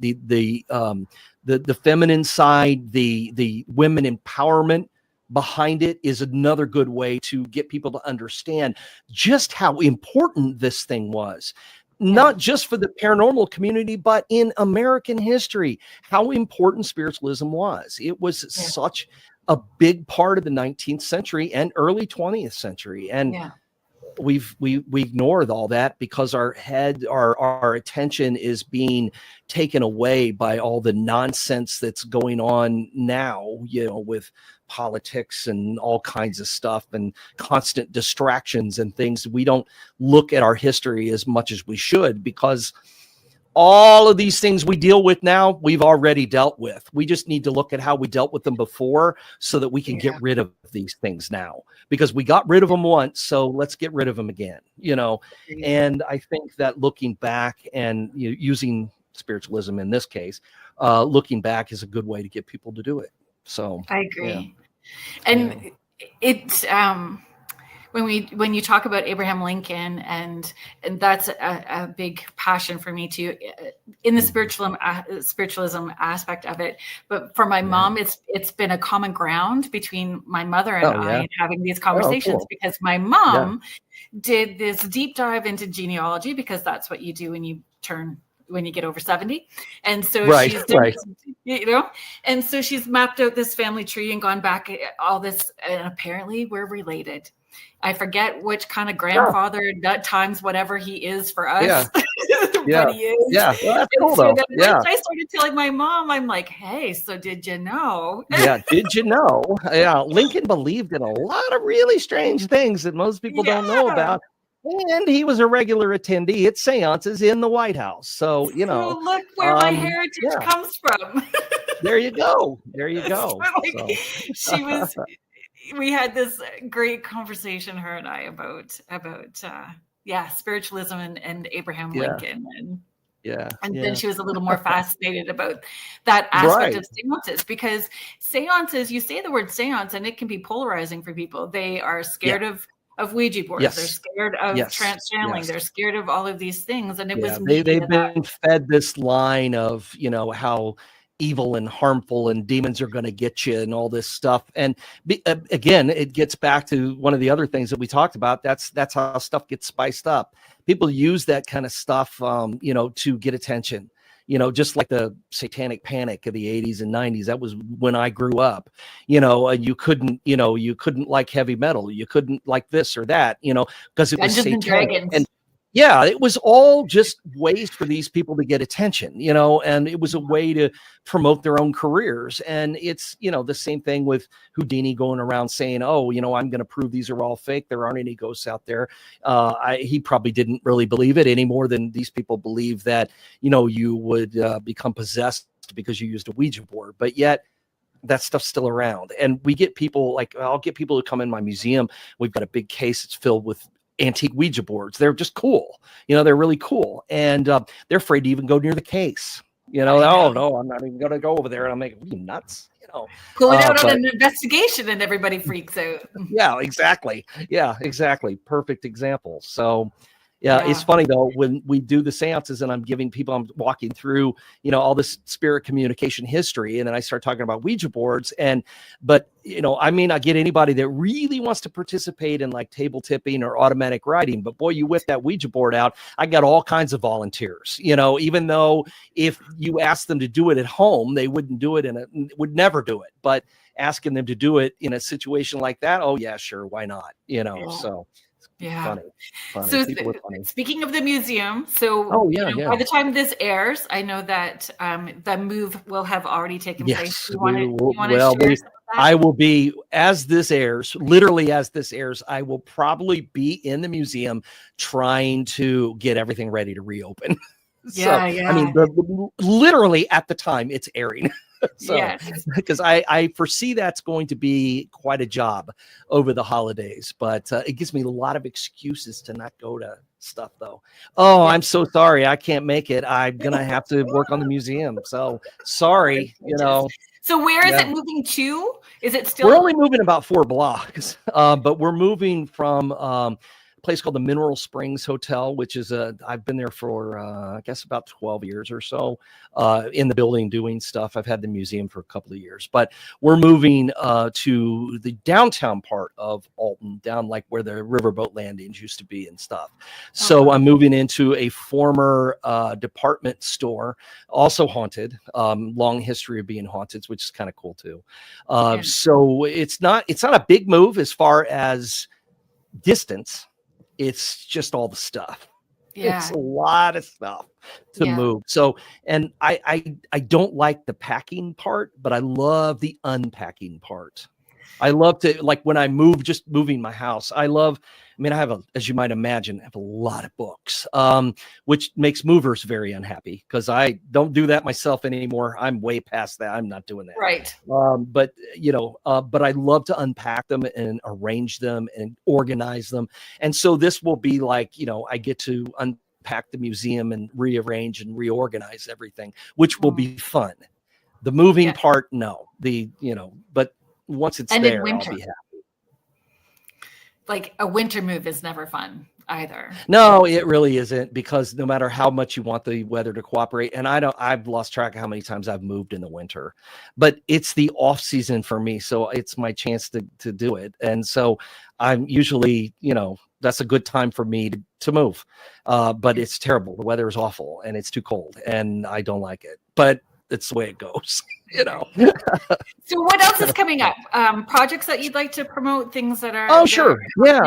feminine side, the women empowerment behind it is another good way to get people to understand just how important this thing was. Not just for the paranormal community, but in American history, how important spiritualism was. It was such a big part of the 19th century and early 20th century. And we ignore all that because our attention is being taken away by all the nonsense that's going on now, with politics and all kinds of stuff and constant distractions and things. We don't look at our history as much as we should, because all of these things we deal with now, we've already dealt with. We just need to look at how we dealt with them before so that we can get rid of these things now, because we got rid of them once. So let's get rid of them again, And I think that looking back and using spiritualism in this case, looking back is a good way to get people to do it. So I agree. And it's, when you talk about Abraham Lincoln, and that's a big passion for me too, in the spiritualism aspect of it. But for my mom, it's been a common ground between my mother and I in having these conversations, because my mom did this deep dive into genealogy, because that's what you do when you get over 70. And so she's done, and so she's mapped out this family tree and gone back all this, and apparently we're related. I forget which kind of grandfather times whatever he is for us. But he is. Yeah. Well, that's And cool so though. then Yeah. once I started telling my mom, I'm like, hey, so did you know? Yeah. Did you know? Yeah. Lincoln believed in a lot of really strange things that most people don't know Yeah. about. And he was a regular attendee at seances in the White House. So, So look where my heritage yeah, comes from. there you go. There you go. She was, we had this great conversation, her and I, about spiritualism and Abraham Lincoln. And then she was a little more fascinated about that aspect of seances, because seances, you say the word seance and it can be polarizing for people. They are scared of Ouija boards. They're scared of trance channeling. They're scared of all of these things. And it was me. They've been fed this line of, how evil and harmful and demons are going to get you and all this stuff. And again, it gets back to one of the other things that we talked about. That's how stuff gets spiced up. People use that kind of stuff, to get attention. Just like the satanic panic of the 80s and 90s. That was when I grew up, and you couldn't like heavy metal. You couldn't like this or that, because it was Dungeons and Dragons. And yeah, it was all just ways for these people to get attention, and it was a way to promote their own careers. And it's, the same thing with Houdini going around saying, oh, I'm going to prove these are all fake. There aren't any ghosts out there. He probably didn't really believe it any more than these people believe that, you would become possessed because you used a Ouija board. But yet that stuff's still around. And we get people I'll get people to come in my museum. We've got a big case that's filled with antique Ouija boards. They're just cool. They're really cool. And they're afraid to even go near the case. Oh no, I'm not even going to go over there. And I'm like, are you nuts? Pull it out on an investigation and everybody freaks out. Yeah, exactly. Perfect example. So it's funny though, when we do the seances and I'm walking through, all this spirit communication history. And then I start talking about Ouija boards but I may not get anybody that really wants to participate in like table tipping or automatic writing, but boy, you whip that Ouija board out. I got all kinds of volunteers, even though if you ask them to do it at home, they wouldn't do it would never do it. But asking them to do it in a situation like that, oh yeah, sure. Why not? So. Yeah. Funny. So speaking of the museum, by the time this airs, I know that the move will have already taken place. I will be, as this airs, I will probably be in the museum trying to get everything ready to reopen. I mean, literally at the time it's airing. Because I foresee that's going to be quite a job over the holidays, but it gives me a lot of excuses to not go to stuff though. I'm so sorry I can't make it. I'm gonna have to work on the museum, so sorry. So where is it moving to? Is it still? We're only moving about 4 blocks, but we're moving from a place called the Mineral Springs Hotel, which is I've been there for I guess about 12 years or so, in the building doing stuff. I've had the museum for a couple of years, but we're moving to the downtown part of Alton, down like where the riverboat landings used to be and stuff. So I'm moving into a former department store, also haunted, long history of being haunted, which is kind of cool too. So it's not a big move as far as distance. It's just all the stuff. It's a lot of stuff to move. So, and I don't like the packing part, but I love the unpacking part. I love to, like when I move, just moving my house. I have as you might imagine, I have a lot of books, which makes movers very unhappy because I don't do that myself anymore. I'm way past that. I'm not doing that. Right. But I love to unpack them and arrange them and organize them. And so this will be like, I get to unpack the museum and rearrange and reorganize everything, which will be fun. The moving part, no. But once it's there, I'll be happy. Like a winter move is never fun either. No, it really isn't, because no matter how much you want the weather to cooperate, and I've lost track of how many times I've moved in the winter, but it's the off season for me. So it's my chance to do it. And so I'm usually, that's a good time for me to move. But it's terrible. The weather is awful and it's too cold and I don't like it, but it's the way it goes. you know. So what else is coming up? Projects that you'd like to promote, things that are... Oh, sure. Yeah.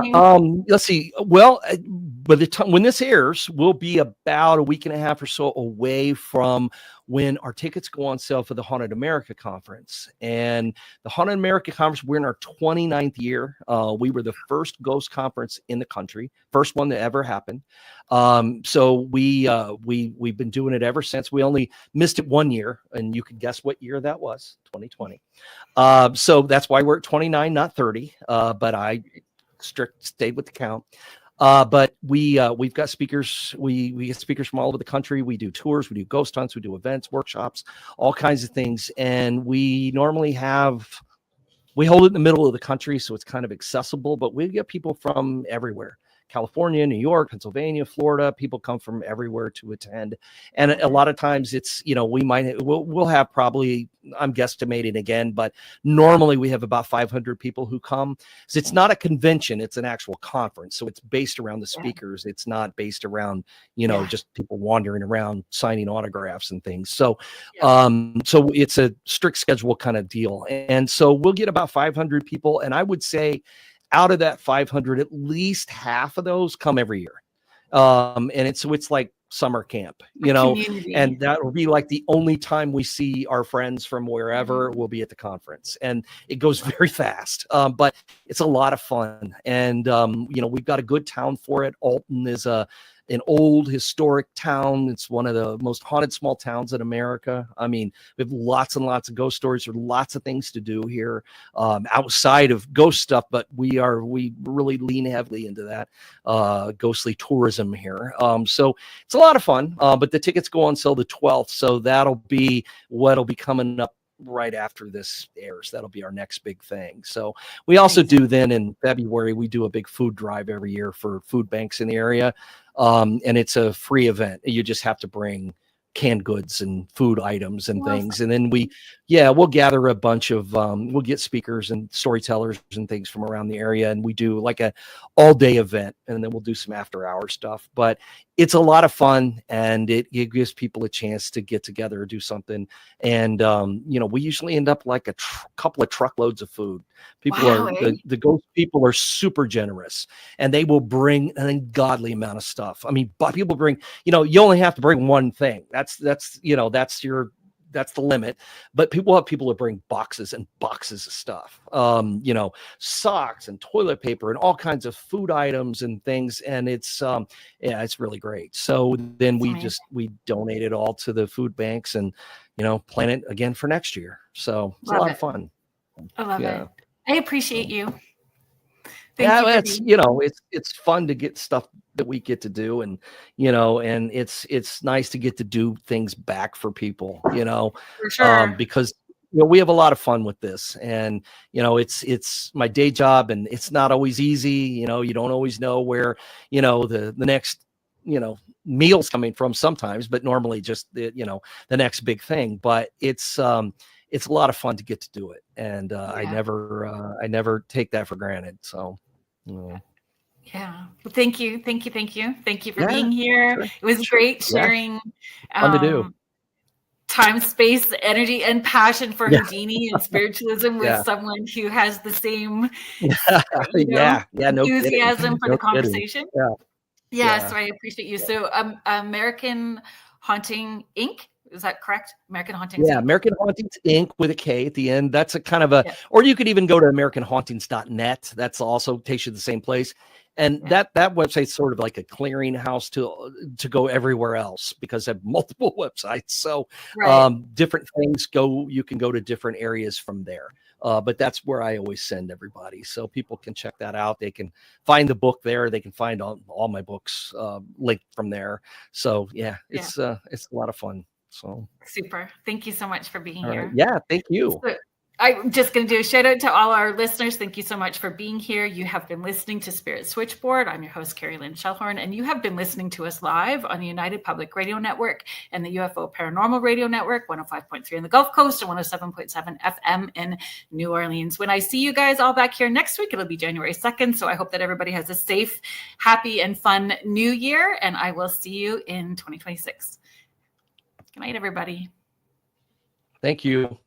Let's see. Well, by the time when this airs, we'll be about a week and a half or so away from when our tickets go on sale for the Haunted America Conference. And the Haunted America Conference, we're in our 29th year. We were the first ghost conference in the country, first one that ever happened. So we've been doing it ever since. We only missed it 1 year, and you can guess what year that was, 2020. So that's why we're at 29, not 30. But I stayed with the count. But we've got speakers. We get speakers from all over the country. We do tours, we do ghost hunts, we do events, workshops, all kinds of things. And we normally we hold it in the middle of the country, so it's kind of accessible, but we get people from everywhere. California, New York, Pennsylvania, Florida, people come from everywhere to attend. And a lot of times it's, we'll have probably, I'm guesstimating again, but normally we have about 500 people who come. So it's not a convention, it's an actual conference. So it's based around the speakers. It's not based around, just people wandering around signing autographs and things. So, so it's a strict schedule kind of deal. And so we'll get about 500 people. And I would say, out of that 500, at least half of those come every year. And it's like summer camp, Community. And that will be like the only time we see our friends from wherever will be at the conference. And it goes very fast, but it's a lot of fun. And, we've got a good town for it. Alton is an old historic town. It's one of the most haunted small towns in America. I mean, we have lots and lots of ghost stories. There are lots of things to do here outside of ghost stuff, but we really lean heavily into that ghostly tourism here. So it's a lot of fun, but the tickets go on sale the 12th. So that'll be what'll be coming up right after this airs. That'll be our next big thing. So we also do then in February, we do a big food drive every year for food banks in the area. And it's a free event. You just have to bring canned goods and food items and things. And then we'll gather a bunch of, we'll get speakers and storytellers and things from around the area. And we do like a all day event, and then we'll do some after hour stuff, but it's a lot of fun, and it gives people a chance to get together or do something. And, we usually end up like a couple of truckloads of food. People the ghost people are super generous, and they will bring an ungodly amount of stuff. I mean, but people bring, you only have to bring one thing. That's the limit, but people that bring boxes and boxes of stuff, socks and toilet paper and all kinds of food items and things. And it's really great. So then we donate it all to the food banks and, plan it again for next year. So it's a lot of fun. I love it. I appreciate you. It's fun to get stuff that we get to do, and and it's nice to get to do things back for people, for sure. Because we have a lot of fun with this, and it's my day job, and it's not always easy. You don't always know where the next meal's coming from sometimes, but normally just the next big thing. But it's a lot of fun to get to do it, and I never take that for granted. So. Yeah. Well, thank you for being here. Sure. It was great sharing fun to do. Time, space, energy, and passion for Houdini and spiritualism with someone who has the same enthusiasm for the conversation. So I appreciate you. So American Haunting Ink. Is that correct? American Hauntings. Yeah, American Hauntings Ink with a K at the end. That's a kind of or you could even go to AmericanHauntings.net. That's also takes you to the same place. And that website's sort of like a clearinghouse to go everywhere else, because they have multiple websites. So different things you can go to different areas from there. But that's where I always send everybody. So people can check that out. They can find the book there. They can find all my books linked from there. So it's a lot of fun. So super. Thank you so much for being here. Right. Yeah, thank you. So, I'm just going to do a shout out to all our listeners. Thank you so much for being here. You have been listening to Spirit Switchboard. I'm your host, Carrie Lynn Shellhorn, and you have been listening to us live on the United Public Radio Network and the UFO Paranormal Radio Network, 105.3 on the Gulf Coast and 107.7 FM in New Orleans. When I see you guys all back here next week, it'll be January 2nd. So I hope that everybody has a safe, happy, and fun new year, and I will see you in 2026. Good night, everybody. Thank you.